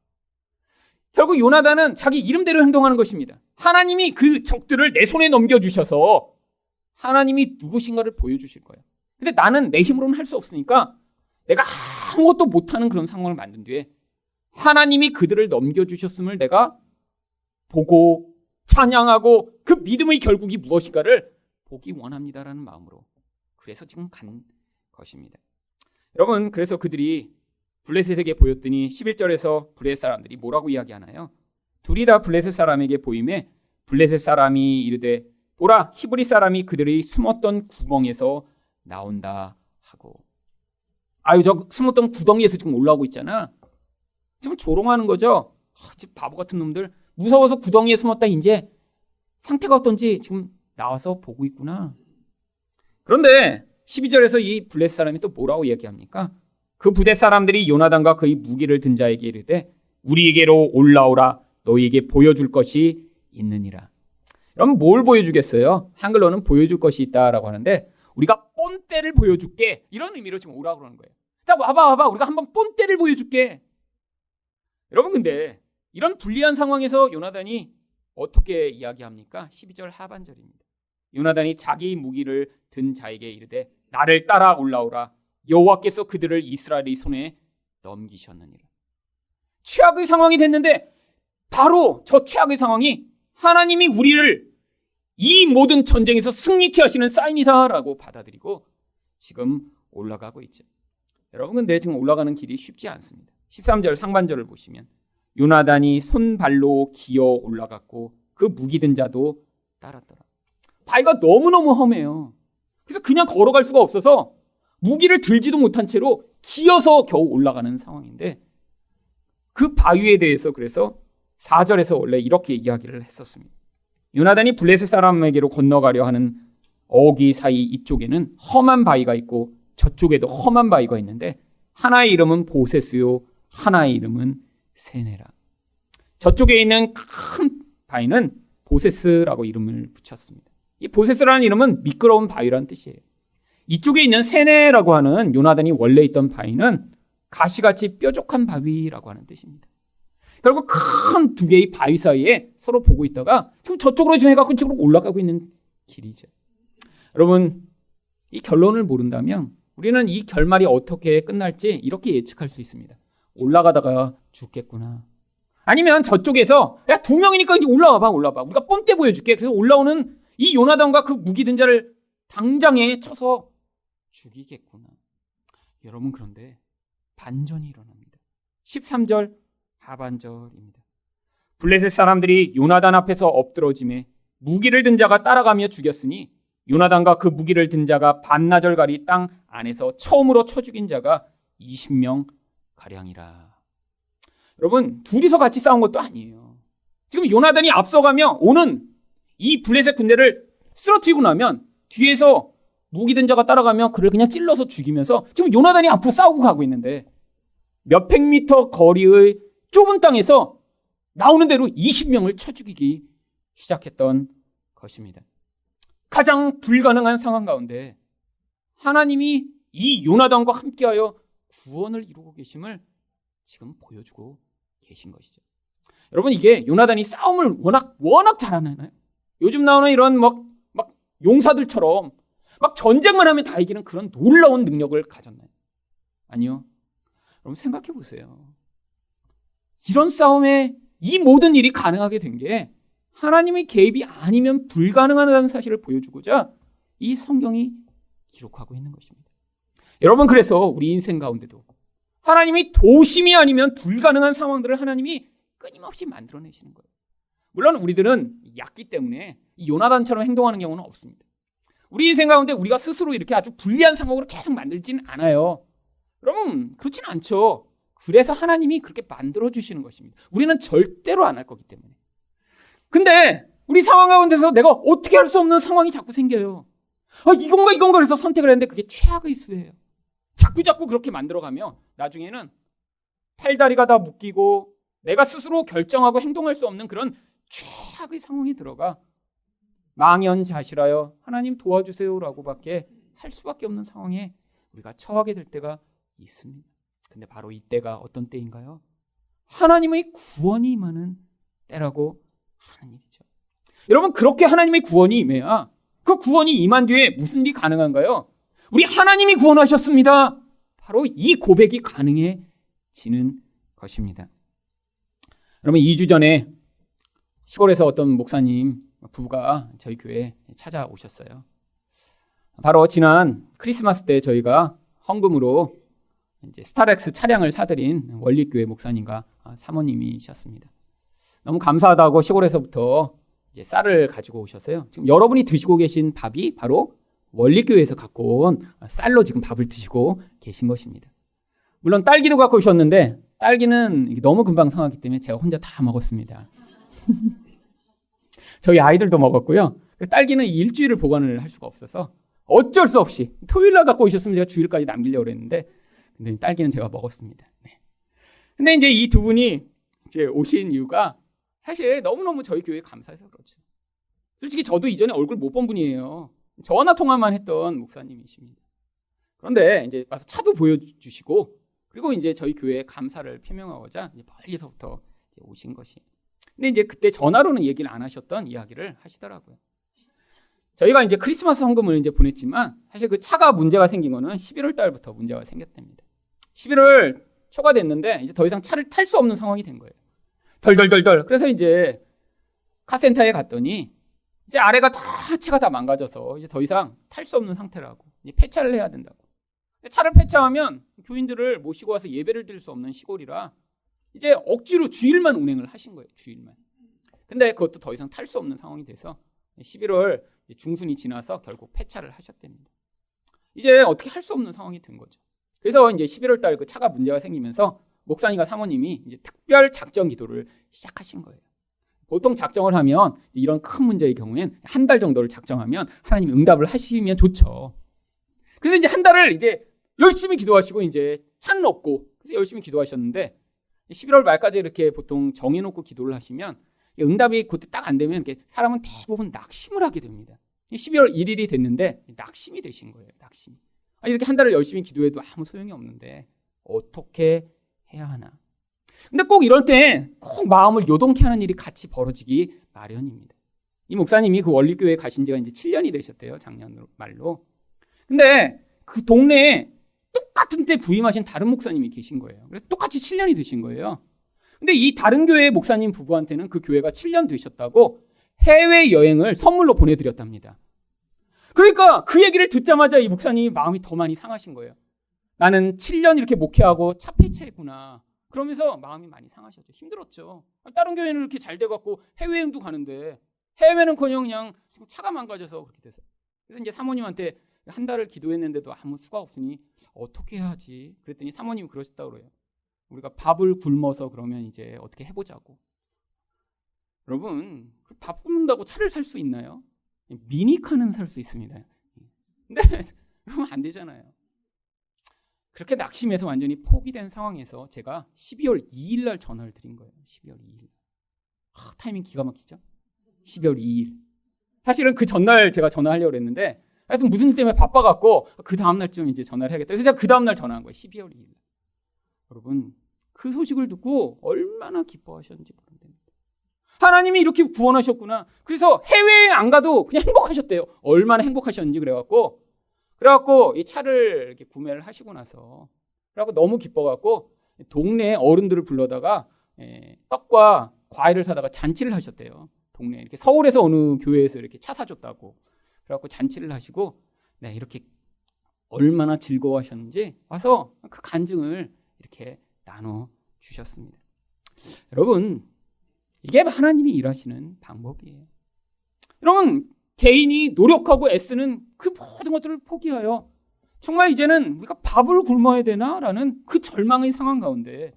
결국 요나단은 자기 이름대로 행동하는 것입니다. 하나님이 그 적들을 내 손에 넘겨주셔서 하나님이 누구신가를 보여주실 거예요. 근데 나는 내 힘으로는 할 수 없으니까 내가 아무것도 못하는 그런 상황을 만든 뒤에 하나님이 그들을 넘겨주셨음을 내가 보고 찬양하고 그 믿음의 결국이 무엇인가를 보기 원합니다라는 마음으로 그래서 지금 간 것입니다. 여러분 그래서 그들이 블레셋에게 보였더니 11절에서 블레셋 사람들이 뭐라고 이야기하나요? 둘이 다 블레셋 사람에게 보임에 블레셋 사람이 이르되 보라 히브리 사람이 그들이 숨었던 구멍에서 나온다 하고. 아유 저 숨었던 구덩이에서 지금 올라오고 있잖아. 지금 조롱하는 거죠. 지금 바보 같은 놈들 무서워서 구덩이에 숨었다 이제 상태가 어떤지 지금 나와서 보고 있구나. 그런데 12절에서 이 블레셋 사람이 또 뭐라고 얘기합니까? 그 부대 사람들이 요나단과 그의 무기를 든 자에게 이르되 우리에게로 올라오라 너희에게 보여줄 것이 있느니라. 그럼 뭘 보여주겠어요? 한글로는 보여줄 것이 있다라고 하는데 우리가 본때를 보여줄게 이런 의미로 지금 오라고 그러는 거예요. 자 와봐 우리가 한번 본때를 보여줄게. 여러분 근데 이런 불리한 상황에서 요나단이 어떻게 이야기합니까? 12절 하반절입니다. 요나단이 자기 무기를 든 자에게 이르되 나를 따라 올라오라. 여호와께서 그들을 이스라엘의 손에 넘기셨느니라. 최악의 상황이 됐는데 바로 저 최악의 상황이 하나님이 우리를 이 모든 전쟁에서 승리케 하시는 사인이다라고 받아들이고 지금 올라가고 있죠. 여러분, 근데 지금 올라가는 길이 쉽지 않습니다. 13절 상반절을 보시면 요나단이 손발로 기어 올라갔고 그 무기 든 자도 따랐더라. 바위가 너무너무 험해요. 그래서 그냥 걸어갈 수가 없어서 무기를 들지도 못한 채로 기어서 겨우 올라가는 상황인데 그 바위에 대해서 그래서 4절에서 원래 이렇게 이야기를 했었습니다. 요나단이 블레셋 사람에게로 건너가려 하는 어기 사이 이쪽에는 험한 바위가 있고 저쪽에도 험한 바위가 있는데 하나의 이름은 보세스요 하나의 이름은 세네라. 저쪽에 있는 큰 바위는 보세스라고 이름을 붙였습니다. 이 보세스라는 이름은 미끄러운 바위라는 뜻이에요. 이쪽에 있는 세네라고 하는 요나단이 원래 있던 바위는 가시같이 뾰족한 바위라고 하는 뜻입니다. 결국 큰 두 개의 바위 사이에 서로 보고 있다가 지금 저쪽으로 지금 해갖고 이쪽으로 올라가고 있는 길이죠. 여러분, 이 결론을 모른다면 우리는 이 결말이 어떻게 끝날지 이렇게 예측할 수 있습니다. 올라가다가 죽겠구나. 아니면 저쪽에서 야, 두 명이니까 이제 올라와봐. 우리가 뻔때 보여줄게. 그래서 올라오는 이 요나단과 그 무기 든 자를 당장에 쳐서 죽이겠구나. 여러분, 그런데 반전이 일어납니다. 13절 하반절입니다. 블레셋 사람들이 요나단 앞에서 엎드러짐에 무기를 든 자가 따라가며 죽였으니 요나단과 그 무기를 든 자가 반나절가리 땅 안에서 처음으로 쳐 죽인 자가 20명 가량이라. 여러분, 둘이서 같이 싸운 것도 아니에요. 지금 요나단이 앞서가며 오는 이 블레셋 군대를 쓰러뜨리고 나면 뒤에서 무기 든 자가 따라가며 그를 그냥 찔러서 죽이면서 지금 요나단이 앞으로 싸우고 가고 있는데 몇백 미터 거리의 좁은 땅에서 나오는 대로 20명을 쳐 죽이기 시작했던 것입니다. 가장 불가능한 상황 가운데 하나님이 이 요나단과 함께하여 구원을 이루고 계심을 지금 보여주고 계신 것이죠. 여러분, 이게 요나단이 싸움을 워낙 잘하나요? 요즘 나오는 이런 막 용사들처럼 막 전쟁만 하면 다 이기는 그런 놀라운 능력을 가졌나요? 아니요. 여러분, 생각해 보세요. 이런 싸움에 이 모든 일이 가능하게 된 게 하나님의 개입이 아니면 불가능하다는 사실을 보여주고자 이 성경이 기록하고 있는 것입니다. 여러분, 그래서 우리 인생 가운데도 하나님이 도심이 아니면 불가능한 상황들을 하나님이 끊임없이 만들어내시는 거예요. 물론 우리들은 얕기 때문에 이 요나단처럼 행동하는 경우는 없습니다. 우리 인생 가운데 우리가 스스로 이렇게 아주 불리한 상황으로 계속 만들지는 않아요. 여러분, 그렇진 않죠. 그래서 하나님이 그렇게 만들어주시는 것입니다. 우리는 절대로 안 할 거기 때문에. 근데 우리 상황 가운데서 내가 어떻게 할 수 없는 상황이 자꾸 생겨요. 이건가 그래서 선택을 했는데 그게 최악의 수예요. 자꾸 그렇게 만들어가면 나중에는 팔다리가 다 묶이고 내가 스스로 결정하고 행동할 수 없는 그런 최악의 상황에 들어가 망연자실하여 하나님 도와주세요라고밖에 할 수밖에 없는 상황에 우리가 처하게 될 때가 있습니다. 근데 바로 이때가 어떤 때인가요? 하나님의 구원이 임하는 때라고 하는 일이죠. 여러분, 그렇게 하나님의 구원이 임해야 그 구원이 임한 뒤에 무슨 일이 가능한가요? 우리 하나님이 구원하셨습니다. 바로 이 고백이 가능해지는 것입니다. 여러분, 2주 전에 시골에서 어떤 목사님 부부가 저희 교회에 찾아오셨어요. 바로 지난 크리스마스 때 저희가 헌금으로 이제 스타렉스 차량을 사드린 원리교회 목사님과 사모님이셨습니다. 너무 감사하다고 시골에서부터 이제 쌀을 가지고 오셨어요. 지금 여러분이 드시고 계신 밥이 바로 원리교회에서 갖고 온 쌀로 지금 밥을 드시고 계신 것입니다. 물론 딸기도 갖고 오셨는데 딸기는 너무 금방 상하기 때문에 제가 혼자 다 먹었습니다. 저희 아이들도 먹었고요. 딸기는 일주일을 보관을 할 수가 없어서 어쩔 수 없이 토요일날 갖고 오셨으면 제가 주일까지 남기려고 그랬는데 근데 딸기는 제가 먹었습니다. 네. 근데 이제 이 두 분이 이제 오신 이유가 사실 너무너무 저희 교회에 감사해서 그렇죠. 솔직히 저도 이전에 얼굴 못 본 분이에요. 전화 통화만 했던 목사님이십니다. 그런데 이제 와서 차도 보여주시고 그리고 이제 저희 교회에 감사를 표명하고자 이제 멀리서부터 이제 오신 것이. 근데 이제 그때 전화로는 얘기를 안 하셨던 이야기를 하시더라고요. 저희가 이제 크리스마스 헌금을 이제 보냈지만 사실 그 차가 문제가 생긴 거는 11월 달부터 문제가 생겼답니다. 11월 초가 됐는데 이제 더 이상 차를 탈 수 없는 상황이 된 거예요. 덜덜덜덜. 그래서 이제 카센터에 갔더니 이제 아래가 다 차가 다 망가져서 이제 더 이상 탈 수 없는 상태라고. 이제 폐차를 해야 된다고. 차를 폐차하면 교인들을 모시고 와서 예배를 드릴 수 없는 시골이라 이제 억지로 주일만 운행을 하신 거예요. 주일만. 근데 그것도 더 이상 탈 수 없는 상황이 돼서 11월 중순이 지나서 결국 폐차를 하셨답니다. 이제 어떻게 할 수 없는 상황이 된 거죠. 그래서 이제 11월 달 그 차가 문제가 생기면서 목사님과 사모님이 이제 특별 작정 기도를 시작하신 거예요. 보통 작정을 하면 이런 큰 문제의 경우엔 한 달 정도를 작정하면 하나님이 응답을 하시면 좋죠. 그래서 이제 한 달을 이제 열심히 기도하시고 이제 차는 없고 그래서 열심히 기도하셨는데 11월 말까지 이렇게 보통 정해놓고 기도를 하시면 응답이 그때 딱 안 되면 이렇게 사람은 대부분 낙심을 하게 됩니다. 12월 1일이 됐는데 낙심이 되신 거예요. 낙심. 이렇게 한 달을 열심히 기도해도 아무 소용이 없는데 어떻게 해야 하나. 근데 꼭 이럴 때 꼭 마음을 요동케 하는 일이 같이 벌어지기 마련입니다. 이 목사님이 그 원리교회에 가신 지가 이제 7년이 되셨대요. 작년 말로. 근데 그 동네에 똑같은 때 부임하신 다른 목사님이 계신 거예요. 그래서 똑같이 7년이 되신 거예요. 근데 이 다른 교회의 목사님 부부한테는 그 교회가 7년 되셨다고 해외여행을 선물로 보내드렸답니다. 그러니까 그 얘기를 듣자마자 이 목사님이 마음이 더 많이 상하신 거예요. 나는 7년 이렇게 목회하고 차폐차했구나. 그러면서 마음이 많이 상하셨죠. 힘들었죠. 다른 교회는 이렇게 잘 돼갖고 해외여행도 가는데 해외는커녕 그냥 차가 망가져서 그렇게 돼서. 그래서 이제 사모님한테 한 달을 기도했는데도 아무 수가 없으니 어떻게 해야 하지? 그랬더니 사모님이 그러셨다고 그래요. 우리가 밥을 굶어서 그러면 이제 어떻게 해보자고. 여러분, 그 밥 굶는다고 차를 살 수 있나요? 미니카는 살 수 있습니다. 근데 그러면 안 되잖아요. 그렇게 낙심해서 완전히 포기된 상황에서 제가 12월 2일 날 전화를 드린 거예요. 12월 2일. 타이밍 기가 막히죠? 12월 2일. 사실은 그 전날 제가 전화하려고 했는데 하여튼 무슨 일 때문에 바빠갖고 그 다음날쯤 이제 전화를 해야겠다. 그래서 제가 그 다음날 전화한 거예요. 12월 2일. 여러분, 그 소식을 듣고 얼마나 기뻐하셨는지 모릅니다. 하나님이 이렇게 구원하셨구나. 그래서 해외에 안 가도 그냥 행복하셨대요. 얼마나 행복하셨는지 그래갖고 이 차를 이렇게 구매를 하시고 나서 그래갖고 너무 기뻐갖고 동네 어른들을 불러다가 떡과 과일을 사다가 잔치를 하셨대요. 동네 이렇게 서울에서 어느 교회에서 이렇게 차 사줬다고 그래갖고 잔치를 하시고 네 이렇게 얼마나 즐거워하셨는지 와서 그 간증을 이렇게 나눠 주셨습니다. 여러분, 이게 하나님이 일하시는 방법이에요. 여러분, 개인이 노력하고 애쓰는 그 모든 것들을 포기하여 정말 이제는 우리가 밥을 굶어야 되나라는 그 절망의 상황 가운데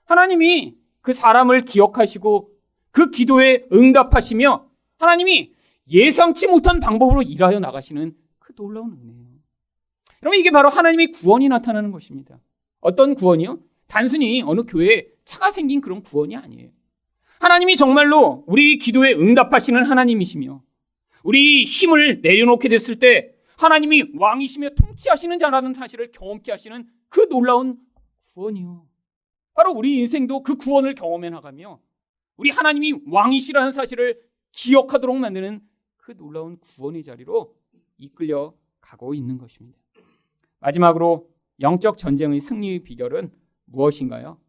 하나님이 그 사람을 기억하시고 그 기도에 응답하시며 하나님이 예상치 못한 방법으로 일하여 나가시는 그 놀라운 은혜예요. 여러분, 이게 바로 하나님의 구원이 나타나는 것입니다. 어떤 구원이요? 단순히 어느 교회에 차가 생긴 그런 구원이 아니에요. 하나님이 정말로 우리 기도에 응답하시는 하나님이시며 우리 힘을 내려놓게 됐을 때 하나님이 왕이시며 통치하시는 자라는 사실을 경험케 하시는 그 놀라운 구원이요. 바로 우리 인생도 그 구원을 경험해 나가며 우리 하나님이 왕이시라는 사실을 기억하도록 만드는 그 놀라운 구원의 자리로 이끌려 가고 있는 것입니다. 마지막으로 영적 전쟁의 승리의 비결은 무엇인가요?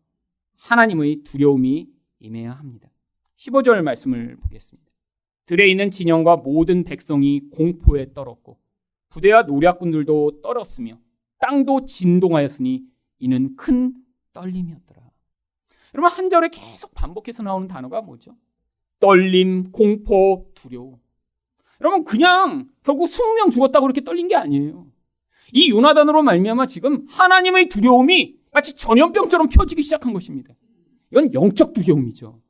하나님의 두려움이 임해야 합니다. 15절 말씀을 보겠습니다. 들에 있는 진영과 모든 백성이 공포에 떨었고 부대와 노략군들도 떨었으며 땅도 진동하였으니 이는 큰 떨림이었더라. 여러분, 한 절에 계속 반복해서 나오는 단어가 뭐죠? 떨림, 공포, 두려움. 여러분, 그냥 결국 20명 죽었다고 그렇게 떨린 게 아니에요. 이 요나단으로 말미암아 지금 하나님의 두려움이 마치 전염병처럼 펴지기 시작한 것입니다. 이건 영적 두려움이죠.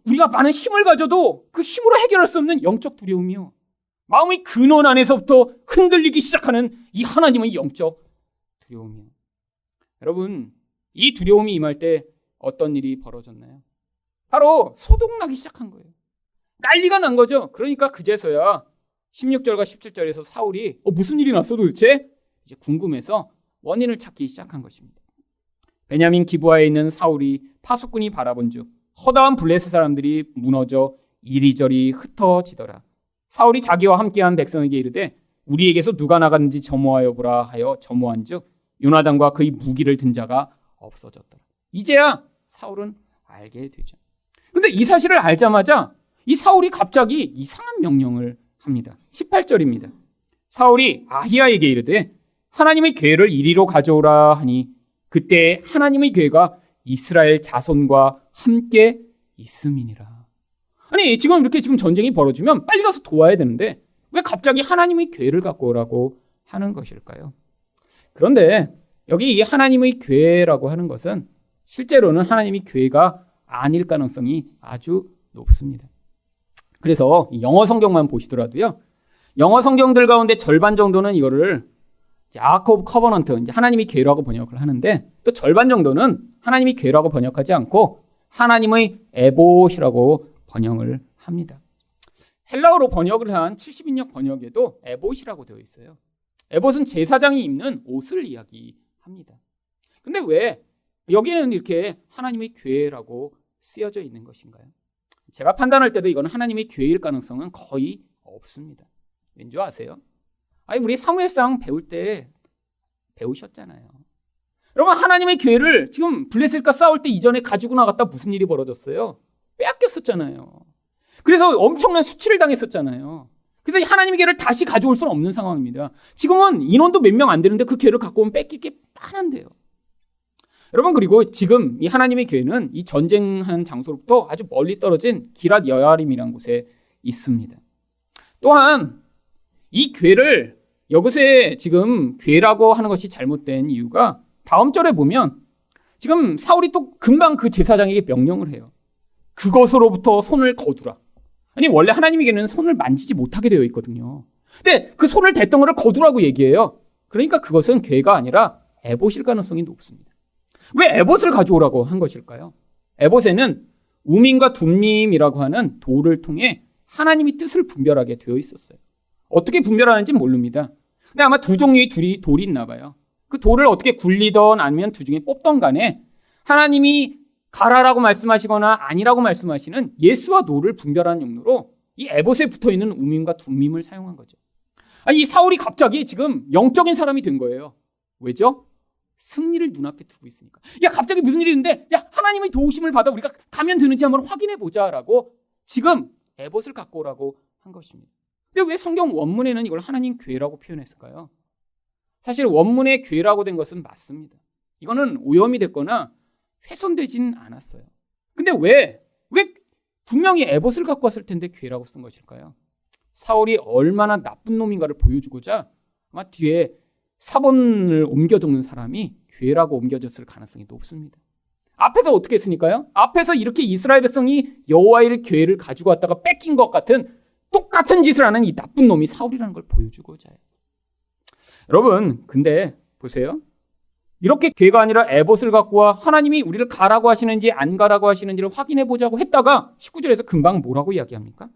우리가 많은 힘을 가져도 그 힘으로 해결할 수 없는 영적 두려움이요. 마음의 근원 안에서부터 흔들리기 시작하는 이 하나님의 영적 두려움이요. 여러분, 이 두려움이 임할 때 어떤 일이 벌어졌나요? 바로 소동나기 시작한 거예요. 난리가 난 거죠. 그러니까 그제서야 16절과 17절에서 사울이 무슨 일이 났어 도대체? 이제 궁금해서 원인을 찾기 시작한 것입니다. 베냐민 기브아에 있는 사울이 파수꾼이 바라본즉 허다한 블레셋 사람들이 무너져 이리저리 흩어지더라. 사울이 자기와 함께한 백성에게 이르되 우리에게서 누가 나갔는지 점호하여 보라 하여 점호한즉 요나단과 그의 무기를 든 자가 없어졌더라. 이제야 사울은 알게 되죠. 그런데 이 사실을 알자마자 이 사울이 갑자기 이상한 명령을 합니다. 18절입니다. 사울이 아히야에게 이르되 하나님의 궤를 이리로 가져오라 하니 그때 하나님의 궤가 이스라엘 자손과 함께 있음이니라. 아니 지금 이렇게 전쟁이 벌어지면 빨리 가서 도와야 되는데 왜 갑자기 하나님의 궤를 갖고 오라고 하는 것일까요? 그런데 여기 이 하나님의 궤라고 하는 것은 실제로는 하나님의 궤가 아닐 가능성이 아주 높습니다. 그래서 영어 성경만 보시더라도요. 영어 성경들 가운데 절반 정도는 이거를 아크 오브 커버넌트, 이제 하나님의 궤라고 번역을 하는데 또 절반 정도는 하나님의 궤라고 번역하지 않고 하나님의 에봇이라고 번역을 합니다. 헬라어로 번역을 한 70인역 번역에도 에봇이라고 되어 있어요. 에봇은 제사장이 입는 옷을 이야기합니다. 근데 왜 여기는 이렇게 하나님의 궤라고 쓰여져 있는 것인가요? 제가 판단할 때도 이건 하나님의 궤일 가능성은 거의 없습니다. 왠지 아세요? 우리 사무엘상 배울 때 배우셨잖아요. 여러분 하나님의 궤를 지금 블레셋과 싸울 때 이전에 가지고 나갔다 무슨 일이 벌어졌어요? 빼앗겼었잖아요. 그래서 엄청난 수치를 당했었잖아요. 그래서 하나님의 궤를 다시 가져올 수는 없는 상황입니다. 지금은 인원도 몇 명 안 되는데 그 궤를 갖고 오면 뺏길 게 뻔한데요. 여러분 그리고 지금 이 하나님의 궤는 이 전쟁하는 장소로부터 아주 멀리 떨어진 기랏 여아림이라는 곳에 있습니다. 또한 이 궤를 여기서의 지금 궤라고 하는 것이 잘못된 이유가 다음 절에 보면 지금 사울이 또 금방 그 제사장에게 명령을 해요. 그것으로부터 손을 거두라. 아니 원래 하나님의 궤는 손을 만지지 못하게 되어 있거든요. 근데 그 손을 댔던 거를 거두라고 얘기해요. 그러니까 그것은 궤가 아니라 에봇일 가능성이 높습니다. 왜 에봇을 가져오라고 한 것일까요? 에봇에는 우밈과 둠밈이라고 하는 돌을 통해 하나님의 뜻을 분별하게 되어 있었어요. 어떻게 분별하는지 모릅니다. 근데 아마 두 종류의 돌이 있나 봐요. 그 돌을 어떻게 굴리던 아니면 두 중에 뽑던 간에 하나님이 가라라고 말씀하시거나 아니라고 말씀하시는 예스와 노를 분별하는 용도로 이 에봇에 붙어있는 우밈과 둠밈을 사용한 거죠. 이 사울이 갑자기 지금 영적인 사람이 된 거예요. 왜죠? 승리를 눈앞에 두고 있으니까. 갑자기 무슨 일이 있는데 하나님의 도우심을 받아 우리가 가면 되는지 한번 확인해 보자라고 지금 에봇을 갖고 오라고 한 것입니다. 근데 왜 성경 원문에는 이걸 하나님 궤라고 표현했을까요? 사실 원문에 궤라고 된 것은 맞습니다. 이거는 오염이 됐거나 훼손되진 않았어요. 근데 왜 분명히 에봇을 갖고 왔을 텐데 궤라고 쓴 것일까요? 사울이 얼마나 나쁜 놈인가를 보여주고자 아마 뒤에 사본을 옮겨 적는 사람이 궤라고 옮겨졌을 가능성이 높습니다. 앞에서 어떻게 했으니까요? 앞에서 이렇게 이스라엘 백성이 여호와의 궤를 가지고 왔다가 뺏긴 것 같은 똑같은 짓을 하는 이 나쁜 놈이 사울이라는 걸 보여주고자 해요. 여러분 근데 보세요. 이렇게 궤가 아니라 에봇을 갖고 와 하나님이 우리를 가라고 하시는지 안 가라고 하시는지를 확인해 보자고 했다가 19절에서 금방 뭐라고 이야기합니까?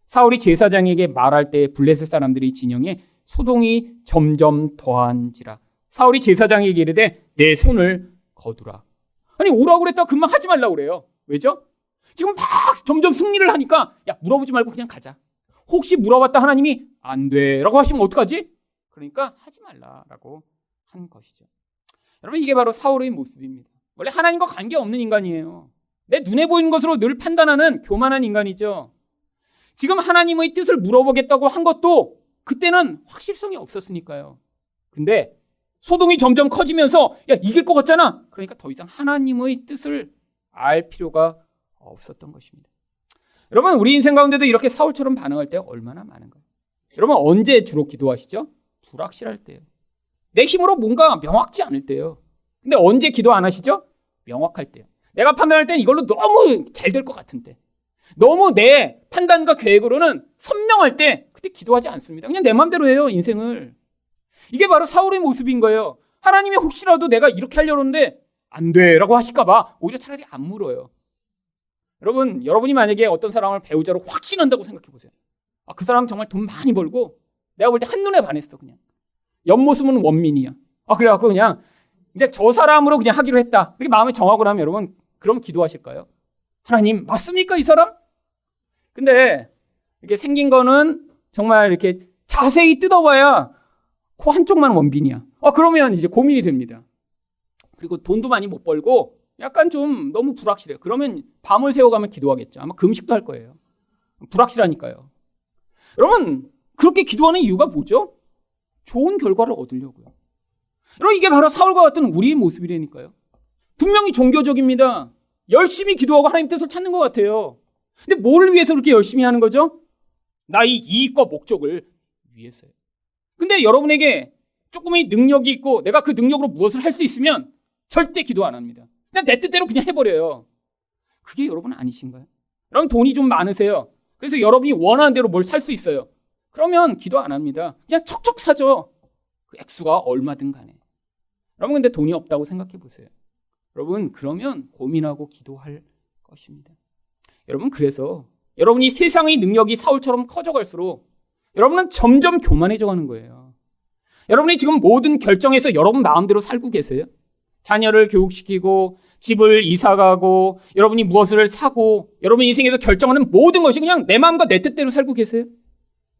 사울이 제사장에게 말할 때 블레셋 사람들이 진영에 소동이 점점 더한지라. 사울이 제사장에게 이르되 내 손을 거두라. 아니 오라고 그랬다가 금방 하지 말라고 그래요. 왜죠? 지금 막 점점 승리를 하니까 물어보지 말고 그냥 가자. 혹시 물어봤다 하나님이 안 돼라고 하시면 어떡하지? 그러니까 하지 말라라고 한 것이죠. 여러분 이게 바로 사울의 모습입니다. 원래 하나님과 관계없는 인간이에요. 내 눈에 보이는 것으로 늘 판단하는 교만한 인간이죠. 지금 하나님의 뜻을 물어보겠다고 한 것도 그때는 확실성이 없었으니까요. 근데 소동이 점점 커지면서 이길 것 같잖아. 그러니까 더 이상 하나님의 뜻을 알 필요가 없었던 것입니다. 여러분 우리 인생 가운데도 이렇게 사울처럼 반응할 때가 얼마나 많은가요? 여러분 언제 주로 기도하시죠? 불확실할 때요. 내 힘으로 뭔가 명확지 않을 때요. 근데 언제 기도 안 하시죠? 명확할 때요. 내가 판단할 때는 이걸로 너무 잘 될 것 같은 때. 너무 내 판단과 계획으로는 선명할 때 그때 기도하지 않습니다. 그냥 내 마음대로 해요, 인생을. 이게 바로 사울의 모습인 거예요. 하나님이 혹시라도 내가 이렇게 하려고 하는데 안 돼라고 하실까 봐 오히려 차라리 안 물어요. 여러분이 만약에 어떤 사람을 배우자로 확신한다고 생각해 보세요. 그 사람 정말 돈 많이 벌고 내가 볼 때 한눈에 반했어. 그냥 옆모습은 원민이야. 그래갖고 그냥 근데 저 사람으로 그냥 하기로 했다. 이렇게 마음에 정하고 나면 여러분 그럼 기도하실까요? 하나님 맞습니까 이 사람? 근데 이게 생긴 거는 정말 이렇게 자세히 뜯어봐야 그 한쪽만 원빈이야. 그러면 이제 고민이 됩니다. 그리고 돈도 많이 못 벌고 약간 좀 너무 불확실해요. 그러면 밤을 새워가면 기도하겠죠. 아마 금식도 할 거예요. 불확실하니까요. 여러분, 그렇게 기도하는 이유가 뭐죠? 좋은 결과를 얻으려고요. 여러분, 이게 바로 사울과 같은 우리의 모습이라니까요. 분명히 종교적입니다. 열심히 기도하고 하나님 뜻을 찾는 것 같아요. 근데 뭘 위해서 그렇게 열심히 하는 거죠? 나의 이익과 목적을 위해서요. 근데 여러분에게 조금의 능력이 있고 내가 그 능력으로 무엇을 할 수 있으면 절대 기도 안 합니다. 그냥 내 뜻대로 그냥 해버려요. 그게 여러분 아니신가요? 여러분 돈이 좀 많으세요. 그래서 여러분이 원하는 대로 뭘 살 수 있어요. 그러면 기도 안 합니다. 그냥 척척 사죠. 그 액수가 얼마든 간에. 여러분 근데 돈이 없다고 생각해 보세요. 여러분 그러면 고민하고 기도할 것입니다. 여러분 그래서 여러분이 세상의 능력이 사울처럼 커져갈수록 여러분은 점점 교만해져 가는 거예요. 여러분이 지금 모든 결정에서 여러분 마음대로 살고 계세요? 자녀를 교육시키고 집을 이사가고 여러분이 무엇을 사고 여러분 인생에서 결정하는 모든 것이 그냥 내 마음과 내 뜻대로 살고 계세요?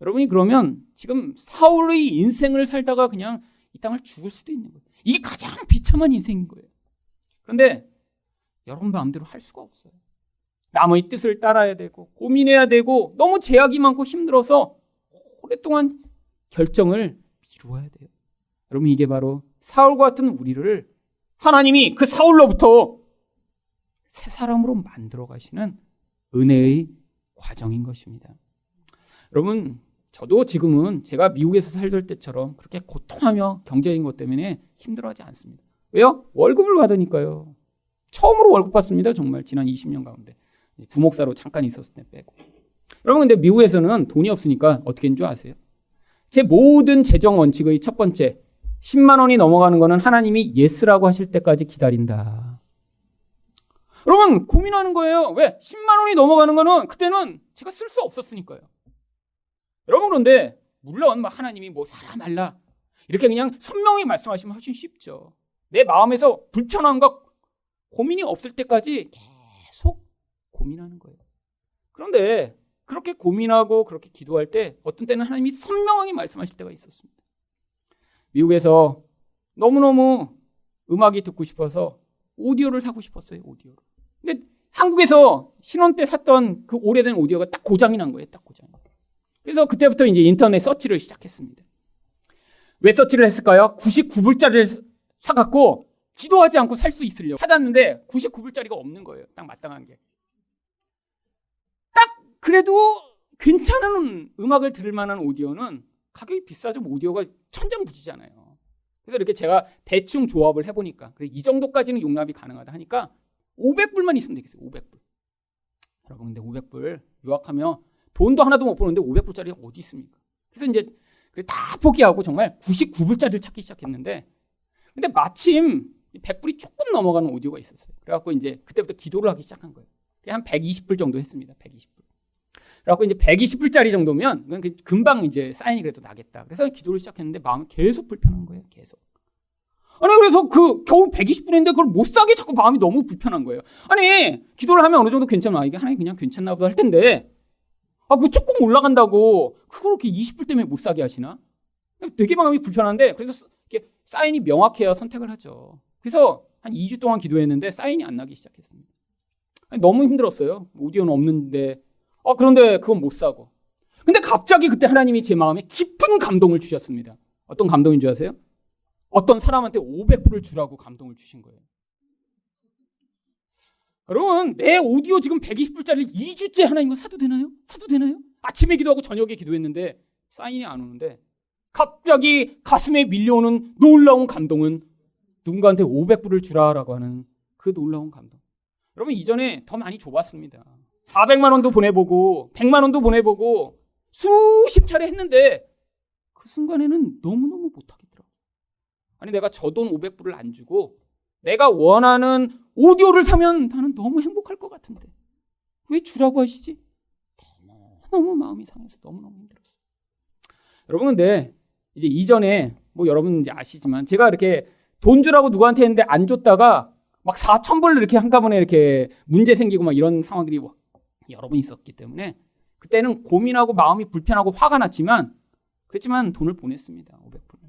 여러분이 그러면 지금 사울의 인생을 살다가 그냥 이 땅을 죽을 수도 있는 거예요. 이게 가장 비참한 인생인 거예요. 그런데 여러분 마음대로 할 수가 없어요. 남의 뜻을 따라야 되고 고민해야 되고 너무 제약이 많고 힘들어서 오랫동안 결정을 미루어야 돼요. 여러분 이게 바로 사울과 같은 우리를 하나님이 그 사울로부터 새 사람으로 만들어 가시는 은혜의 과정인 것입니다. 여러분 저도 지금은 제가 미국에서 살던 때처럼 그렇게 고통하며 경제적인 것 때문에 힘들어하지 않습니다. 왜요? 월급을 받으니까요. 처음으로 월급 받습니다. 정말 지난 20년 가운데. 부목사로 잠깐 있었을 때 빼고. 여러분 근데 미국에서는 돈이 없으니까 어떻게 하는 줄 아세요? 제 모든 재정 원칙의 첫 번째 10만 원이 넘어가는 거는 하나님이 예스라고 하실 때까지 기다린다. 여러분 고민하는 거예요. 왜? 10만 원이 넘어가는 거는 그때는 제가 쓸 수 없었으니까요. 여러분 그런데 물론 하나님이 뭐 사라 말라 이렇게 그냥 선명히 말씀하시면 훨씬 쉽죠. 내 마음에서 불편함과 고민이 없을 때까지 계속 고민하는 거예요. 그런데 그렇게 고민하고 그렇게 기도할 때 어떤 때는 하나님이 선명하게 말씀하실 때가 있었습니다. 미국에서 너무너무 음악이 듣고 싶어서 오디오를 사고 싶었어요. 오디오를. 근데 한국에서 신혼 때 샀던 그 오래된 오디오가 딱 고장이 난 거예요. 딱 고장이. 그래서 그때부터 이제 인터넷 서치를 시작했습니다. 왜 서치를 했을까요? 99불짜리를 사갖고 기도하지 않고 살 수 있으려고 찾았는데 99불짜리가 없는 거예요. 딱 마땅한 게. 딱 그래도 괜찮은 음악을 들을 만한 오디오는 가격이 비싸죠. 오디오가 천장부지잖아요. 그래서 이렇게 제가 대충 조합을 해보니까 이 정도까지는 용납이 가능하다 하니까 500불만 있으면 되겠어요. 500불. 여러분 근데 500불 유학하며 돈도 하나도 못 버는데 500불짜리가 어디 있습니까? 그래서 이제 다 포기하고 정말 99불짜리를 찾기 시작했는데 근데 마침 100불이 조금 넘어가는 오디오가 있었어요. 그래갖고 이제 그때부터 기도를 하기 시작한 거예요. 한 120불 정도 했습니다. 120불. 그래갖고 이제 120불짜리 정도면 금방 이제 사인이 그래도 나겠다. 그래서 기도를 시작했는데 마음이 계속 불편한 거예요. 계속. 아니 그래서 그 겨우 120불인데 그걸 못 사게 자꾸 마음이 너무 불편한 거예요. 아니 기도를 하면 어느 정도 괜찮아. 이게 하나님 그냥 괜찮나 보다 할 텐데 그거 조금 올라간다고 그걸 이렇게 20불 때문에 못 사게 하시나? 되게 마음이 불편한데 그래서 이렇게 사인이 명확해야 선택을 하죠. 그래서 한 2주 동안 기도했는데 사인이 안 나기 시작했습니다. 너무 힘들었어요. 오디오는 없는데 그런데 그건 못 사고. 근데 갑자기 그때 하나님이 제 마음에 깊은 감동을 주셨습니다. 어떤 감동인 줄 아세요? 어떤 사람한테 500불을 주라고 감동을 주신 거예요. 여러분 내 오디오 지금 120불짜리 2주째 하나님 이거 사도 되나요? 사도 되나요? 아침에 기도하고 저녁에 기도했는데 사인이 안 오는데 갑자기 가슴에 밀려오는 놀라운 감동은 누군가한테 500불을 주라라고 하는 그 놀라운 감동. 여러분 이전에 더 많이 줘봤습니다. 400만 원도 보내보고 100만 원도 보내보고 수십 차례 했는데 그 순간에는 너무너무 못하겠더라고요. 아니 내가 저 돈 500불을 안 주고 내가 원하는 오디오를 사면 나는 너무 행복할 것 같은데 왜 주라고 하시지? 너무 마음이 상해서 너무너무 힘들었어요. 여러분 근데 이제 이전에 여러분 이제 아시지만 제가 이렇게 돈 주라고 누구한테 했는데 안 줬다가 막 4,000불 이렇게 한꺼번에 이렇게 문제 생기고 막 이런 상황들이 여러 번 있었기 때문에 그때는 고민하고 마음이 불편하고 화가 났지만 그랬지만 돈을 보냈습니다. 500불을.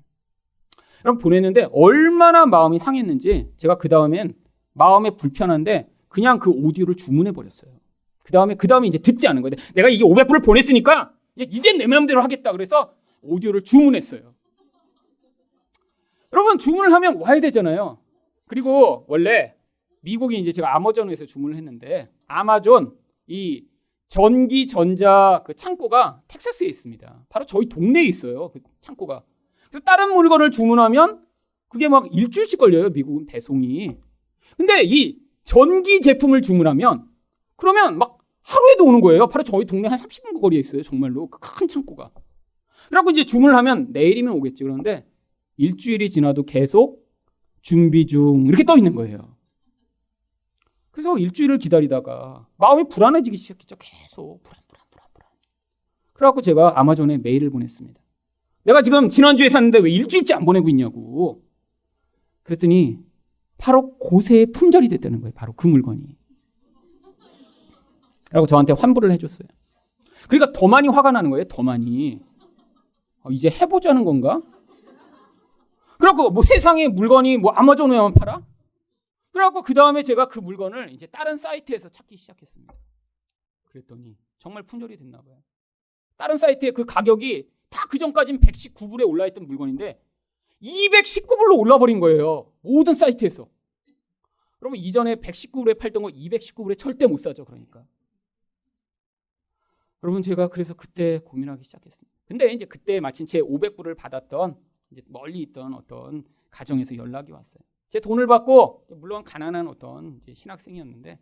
여러분 보냈는데 얼마나 마음이 상했는지 제가 그 다음엔 마음에 불편한데 그냥 그 오디오를 주문해 버렸어요. 그 다음에 이제 듣지 않은 거예요. 내가 이게 500불을 보냈으니까 이제 내 마음대로 하겠다. 그래서 오디오를 주문했어요. 여러분 주문을 하면 와야 되잖아요. 그리고 원래 미국이 이제 제가 아마존에서 주문을 했는데 아마존 이 전기 전자 그 창고가 텍사스에 있습니다. 바로 저희 동네에 있어요. 그 창고가. 그래서 다른 물건을 주문하면 그게 막 일주일씩 걸려요. 미국은 배송이. 근데 이 전기 제품을 주문하면 그러면 막 하루에도 오는 거예요. 바로 저희 동네 한 30분 거리에 있어요. 정말로 그 큰 창고가. 그래갖고 이제 주문을 하면 내일이면 오겠지. 그런데 일주일이 지나도 계속 준비 중 이렇게 떠 있는 거예요. 그래서 일주일을 기다리다가 마음이 불안해지기 시작했죠. 계속 불안. 그래갖고 제가 아마존에 메일을 보냈습니다. 내가 지금 지난주에 샀는데 왜 일주일째 안 보내고 있냐고. 그랬더니 바로 고세의 품절이 됐다는 거예요. 바로 그 물건이. 그리고 저한테 환불을 해줬어요. 그러니까 더 많이 화가 나는 거예요. 더 많이. 이제 해보자는 건가? 그래갖고 뭐 세상에 물건이 뭐 아마존에만 팔아? 그래갖고 그 다음에 제가 그 물건을 이제 다른 사이트에서 찾기 시작했습니다. 그랬더니 정말 품절이 됐나 봐요. 다른 사이트에 그 가격이 다 그 전까지는 119불에 올라있던 물건인데 219불로 올라버린 거예요. 모든 사이트에서. 그러면 이전에 119불에 팔던 거 219불에 절대 못 사죠. 그러니까. 여러분 제가 그래서 그때 고민하기 시작했습니다. 근데 이제 그때 마침 제 500불을 받았던 이제 멀리 있던 어떤 가정에서 연락이 왔어요. 제 돈을 받고 물론 가난한 어떤 이제 신학생이었는데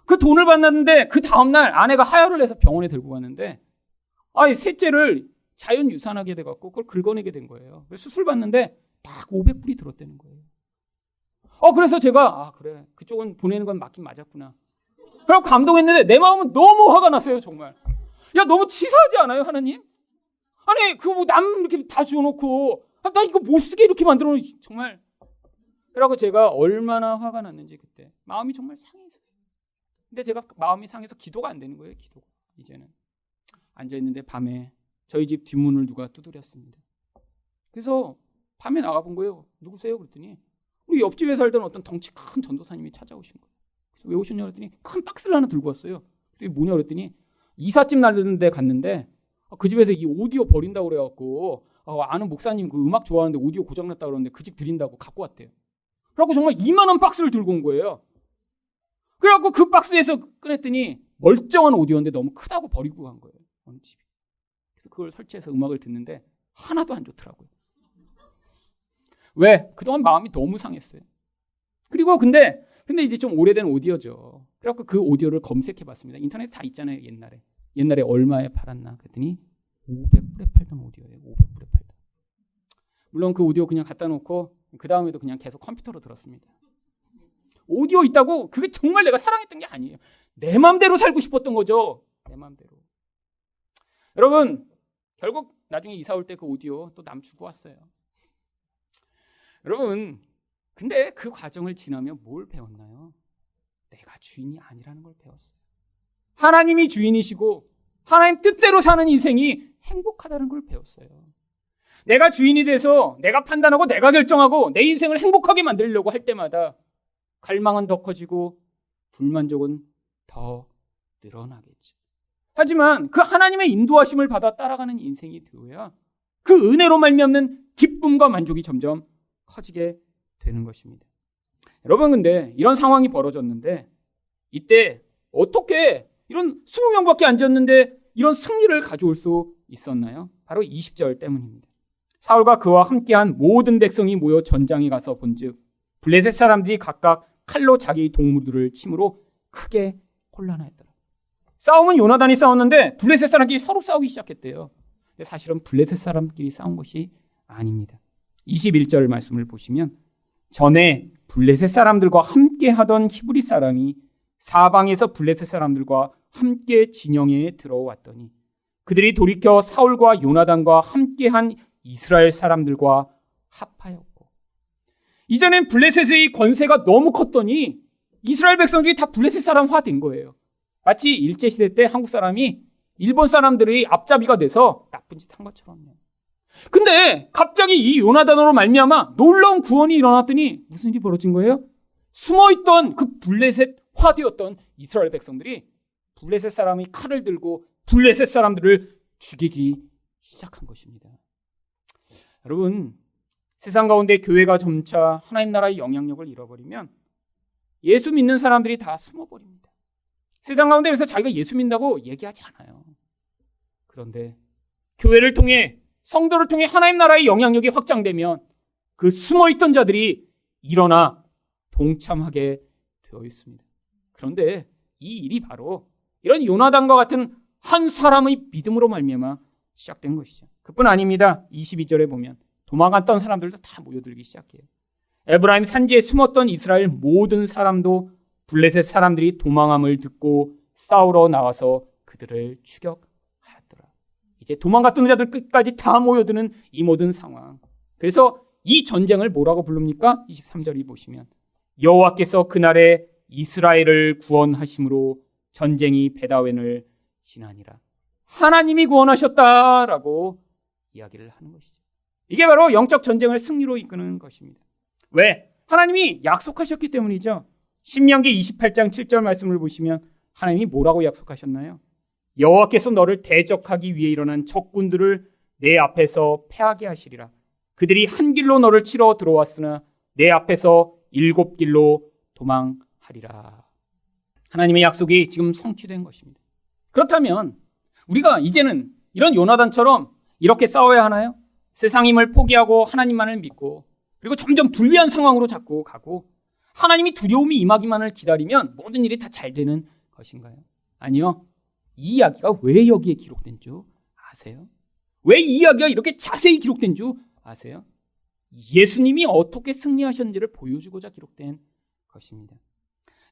그 돈을 받았는데 그 다음날 아내가 하혈을 해서 병원에 들고 갔는데 셋째를 자연유산하게 돼갖고 그걸 긁어내게 된 거예요. 그래서 수술 받는데 딱 500불이 들었다는 거예요. 그래서 제가 그래 그쪽은 보내는 건 맞긴 맞았구나. 그래서 감동했는데 내 마음은 너무 화가 났어요. 정말. 야 너무 치사하지 않아요 하나님? 아니 그거 뭐 남 이렇게 다 주워놓고 나 이거 못 쓰게 이렇게 만들어 정말. 그러고 제가 얼마나 화가 났는지 그때 마음이 정말 상했어요. 근데 제가 마음이 상해서 기도가 안 되는 거예요. 기도가. 이제는 앉아있는데 밤에 저희 집 뒷문을 누가 두드렸습니다. 그래서 밤에 나가본 거예요. 누구세요? 그랬더니 우리 옆집에 살던 어떤 덩치 큰 전도사님이 찾아오신 거예요. 그래서 왜 오셨냐 그랬더니 큰 박스를 하나 들고 왔어요. 그랬더니 뭐냐 그랬더니 이삿짐 날리는데 갔는데 그 집에서 이 오디오 버린다고 그래갖고 아는 목사님 그 음악 좋아하는데 오디오 고장났다고 그러는데 그 집 드린다고 갖고 왔대요. 그래갖고 정말 2만 원 박스를 들고 온 거예요. 그래갖고 그 박스에서 꺼냈더니 멀쩡한 오디오인데 너무 크다고 버리고 간 거예요. 어느 집이. 그래서 그걸 설치해서 음악을 듣는데 하나도 안 좋더라고요. 왜? 그동안 마음이 너무 상했어요. 그리고 근데 이제 좀 오래된 오디오죠. 그래갖고 그 오디오를 검색해봤습니다. 인터넷에 다 있잖아요. 옛날에 얼마에 팔았나 그랬더니 500불에 팔던 오디오예요. 500불에 팔던. 물론 그 오디오 그냥 갖다 놓고 그 다음에도 그냥 계속 컴퓨터로 들었습니다. 오디오 있다고 그게 정말 내가 사랑했던 게 아니에요. 내 맘대로 살고 싶었던 거죠. 내 맘대로. 여러분 결국 나중에 이사 올 때 그 오디오 또 남 주고 왔어요. 여러분 근데 그 과정을 지나면 뭘 배웠나요? 내가 주인이 아니라는 걸 배웠어요. 하나님이 주인이시고 하나님 뜻대로 사는 인생이 행복하다는 걸 배웠어요. 내가 주인이 돼서 내가 판단하고 내가 결정하고 내 인생을 행복하게 만들려고 할 때마다 갈망은 더 커지고 불만족은 더 늘어나겠죠. 하지만 그 하나님의 인도하심을 받아 따라가는 인생이 되어야 그 은혜로 말미암는 기쁨과 만족이 점점 커지게 되는 것입니다. 여러분 근데 이런 상황이 벌어졌는데 이때 어떻게 이런 20명밖에 안 졌는데 이런 승리를 가져올 수 있었나요? 바로 20절 때문입니다. 사울과 그와 함께한 모든 백성이 모여 전장에 가서 본즉 블레셋 사람들이 각각 칼로 자기 동무들을 침으로 크게 혼란하였더라. 싸움은 요나단이 싸웠는데 블레셋 사람끼리 서로 싸우기 시작했대요. 근데 사실은 블레셋 사람끼리 싸운 것이 아닙니다. 21절 말씀을 보시면 전에 블레셋 사람들과 함께 하던 히브리 사람이 사방에서 블레셋 사람들과 함께 진영에 들어왔더니 그들이 돌이켜 사울과 요나단과 함께한 이스라엘 사람들과 합하였고 이전엔 블레셋의 권세가 너무 컸더니 이스라엘 백성들이 다 블레셋 사람화 된 거예요. 마치 일제시대 때 한국 사람이 일본 사람들이 앞잡이가 돼서 나쁜 짓 한 것처럼요. 근데 갑자기 이 요나단으로 말미암아 놀라운 구원이 일어났더니 무슨 일이 벌어진 거예요? 숨어있던 그 블레셋 화되었던 이스라엘 백성들이 블레셋 사람이 칼을 들고 블레셋 사람들을 죽이기 시작한 것입니다. 여러분, 세상 가운데 교회가 점차 하나님 나라의 영향력을 잃어버리면 예수 믿는 사람들이 다 숨어버립니다. 세상 가운데 그래서 자기가 예수 믿는다고 얘기하지 않아요. 그런데 교회를 통해, 성도를 통해 하나님 나라의 영향력이 확장되면 그 숨어있던 자들이 일어나 동참하게 되어 있습니다. 그런데 이 일이 바로 이런 요나단과 같은 한 사람의 믿음으로 말미암아 시작된 것이죠. 그뿐 아닙니다. 22절에 보면 도망갔던 사람들도 다 모여들기 시작해요. 에브라임 산지에 숨었던 이스라엘 모든 사람도 블레셋 사람들이 도망함을 듣고 싸우러 나와서 그들을 추격하였더라. 이제 도망갔던 자들 끝까지 다 모여드는 이 모든 상황. 그래서 이 전쟁을 뭐라고 부릅니까? 23절이 보시면 여호와께서 그날에 이스라엘을 구원하심으로 전쟁이 베다웬을 지나니라. 하나님이 구원하셨다라고 이야기를 하는 것이죠. 이게 바로 영적 전쟁을 승리로 이끄는 것입니다. 왜? 하나님이 약속하셨기 때문이죠. 신명기 28장 7절 말씀을 보시면 하나님이 뭐라고 약속하셨나요? 여호와께서 너를 대적하기 위해 일어난 적군들을 내 앞에서 패하게 하시리라. 그들이 한 길로 너를 치러 들어왔으나 내 앞에서 7길로 도망하리라. 하나님의 약속이 지금 성취된 것입니다. 그렇다면 우리가 이제는 이런 요나단처럼 이렇게 싸워야 하나요? 세상 힘을 포기하고 하나님만을 믿고 그리고 점점 불리한 상황으로 자꾸 가고 하나님이 두려움이 임하기만을 기다리면 모든 일이 다 잘 되는 것인가요? 아니요. 이 이야기가 왜 여기에 기록된 줄 아세요? 왜 이 이야기가 이렇게 자세히 기록된 줄 아세요? 예수님이 어떻게 승리하셨는지를 보여주고자 기록된 것입니다.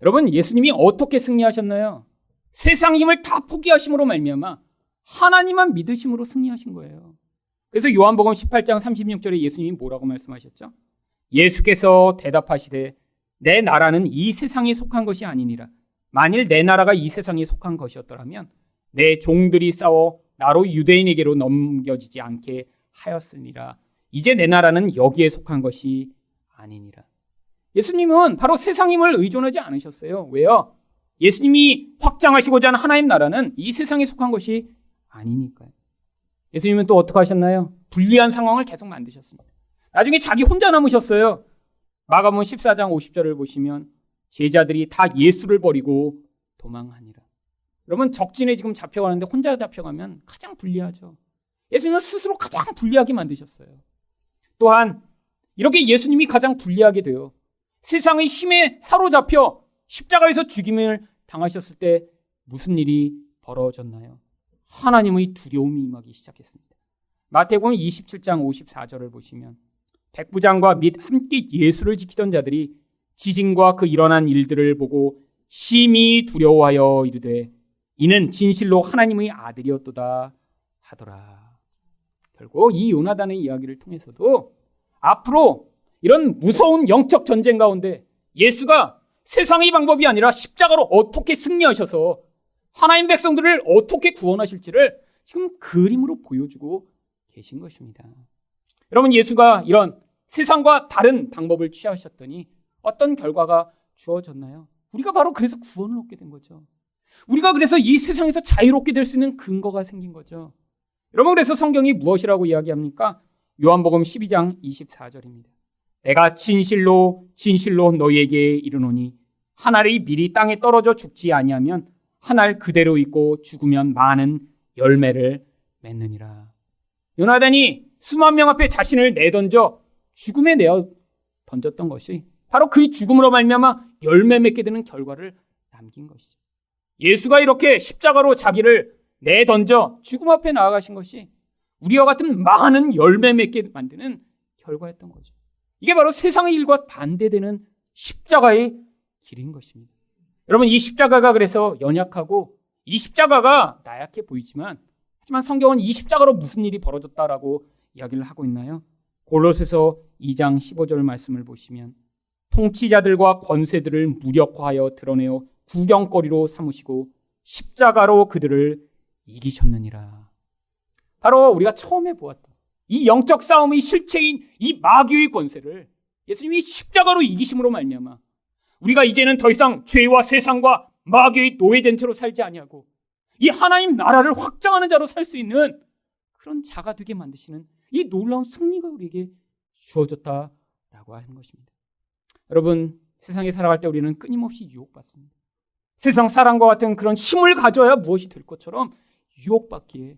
여러분, 예수님이 어떻게 승리하셨나요? 세상 힘을 다 포기하심으로 말미암아 하나님만 믿으심으로 승리하신 거예요. 그래서 요한복음 18장 36절에 예수님이 뭐라고 말씀하셨죠? 예수께서 대답하시되 내 나라는 이 세상에 속한 것이 아니니라. 만일 내 나라가 이 세상에 속한 것이었더라면 내 종들이 싸워 나로 유대인에게로 넘겨지지 않게 하였으니라. 이제 내 나라는 여기에 속한 것이 아니니라. 예수님은 바로 세상 힘을 의존하지 않으셨어요. 왜요? 예수님이 확장하시고자 하는 하나님 나라는 이 세상에 속한 것이 아니니까요. 예수님은 또 어떻게 하셨나요? 불리한 상황을 계속 만드셨습니다. 나중에 자기 혼자 남으셨어요. 마가복음 14장 50절을 보시면 제자들이 다 예수를 버리고 도망하니라. 여러분, 적진에 지금 잡혀가는데 혼자 잡혀가면 가장 불리하죠. 예수님은 스스로 가장 불리하게 만드셨어요. 또한 이렇게 예수님이 가장 불리하게 돼요. 세상의 힘에 사로잡혀 십자가에서 죽임을 당하셨을 때 무슨 일이 벌어졌나요? 하나님의 두려움이 임하기 시작했습니다. 마태복음 27장 54절을 보시면 백부장과 및 함께 예수를 지키던 자들이 지진과 그 일어난 일들을 보고 심히 두려워하여 이르되 이는 진실로 하나님의 아들이었도다 하더라. 결국 이 요나단의 이야기를 통해서도 앞으로 이런 무서운 영적 전쟁 가운데 예수가 세상의 방법이 아니라 십자가로 어떻게 승리하셔서 하나님 백성들을 어떻게 구원하실지를 지금 그림으로 보여주고 계신 것입니다. 여러분, 예수가 이런 세상과 다른 방법을 취하셨더니 어떤 결과가 주어졌나요? 우리가 바로 그래서 구원을 얻게 된 거죠. 우리가 그래서 이 세상에서 자유롭게 될 수 있는 근거가 생긴 거죠. 여러분, 그래서 성경이 무엇이라고 이야기합니까? 요한복음 12장 24절입니다. 내가 진실로 진실로 너희에게 이르노니 한 알이 미리 땅에 떨어져 죽지 아니하면 한 알 그대로 있고 죽으면 많은 열매를 맺느니라. 요나단이 수만 명 앞에 자신을 내던져 죽음에 내어 던졌던 것이 바로 그 죽음으로 말미암아 열매 맺게 되는 결과를 남긴 것이죠. 예수가 이렇게 십자가로 자기를 내던져 죽음 앞에 나아가신 것이 우리와 같은 많은 열매 맺게 만드는 결과였던 거죠. 이게 바로 세상의 일과 반대되는 십자가의 길인 것입니다. 여러분, 이 십자가가 그래서 연약하고 이 십자가가 나약해 보이지만 하지만 성경은 이 십자가로 무슨 일이 벌어졌다라고 이야기를 하고 있나요? 골로새서 2장 15절 말씀을 보시면 통치자들과 권세들을 무력화하여 드러내어 구경거리로 삼으시고 십자가로 그들을 이기셨느니라. 바로 우리가 처음에 보았던 이 영적 싸움의 실체인 이 마귀의 권세를 예수님이 십자가로 이기심으로 말미암아 우리가 이제는 더 이상 죄와 세상과 마귀의 노예된 채로 살지 아니하고 이 하나님 나라를 확장하는 자로 살 수 있는 그런 자가 되게 만드시는 이 놀라운 승리가 우리에게 주어졌다라고 하는 것입니다. 여러분, 세상에 살아갈 때 우리는 끊임없이 유혹받습니다. 세상 사람과 같은 그런 힘을 가져야 무엇이 될 것처럼 유혹받기에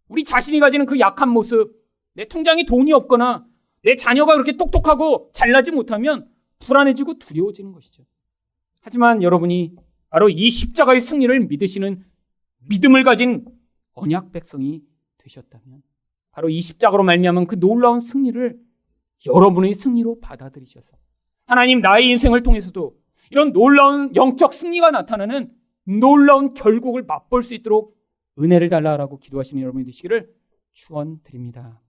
우리 자신이 가지는 그 약한 모습, 내 통장에 돈이 없거나 내 자녀가 그렇게 똑똑하고 잘나지 못하면 불안해지고 두려워지는 것이죠. 하지만 여러분이 바로 이 십자가의 승리를 믿으시는 믿음을 가진 언약 백성이 되셨다면 바로 이 십자가로 말미암은 그 놀라운 승리를 여러분의 승리로 받아들이셔서 하나님 나의 인생을 통해서도 이런 놀라운 영적 승리가 나타나는 놀라운 결국을 맛볼 수 있도록 은혜를 달라라고 기도하시는 여러분이 되시기를 축원드립니다.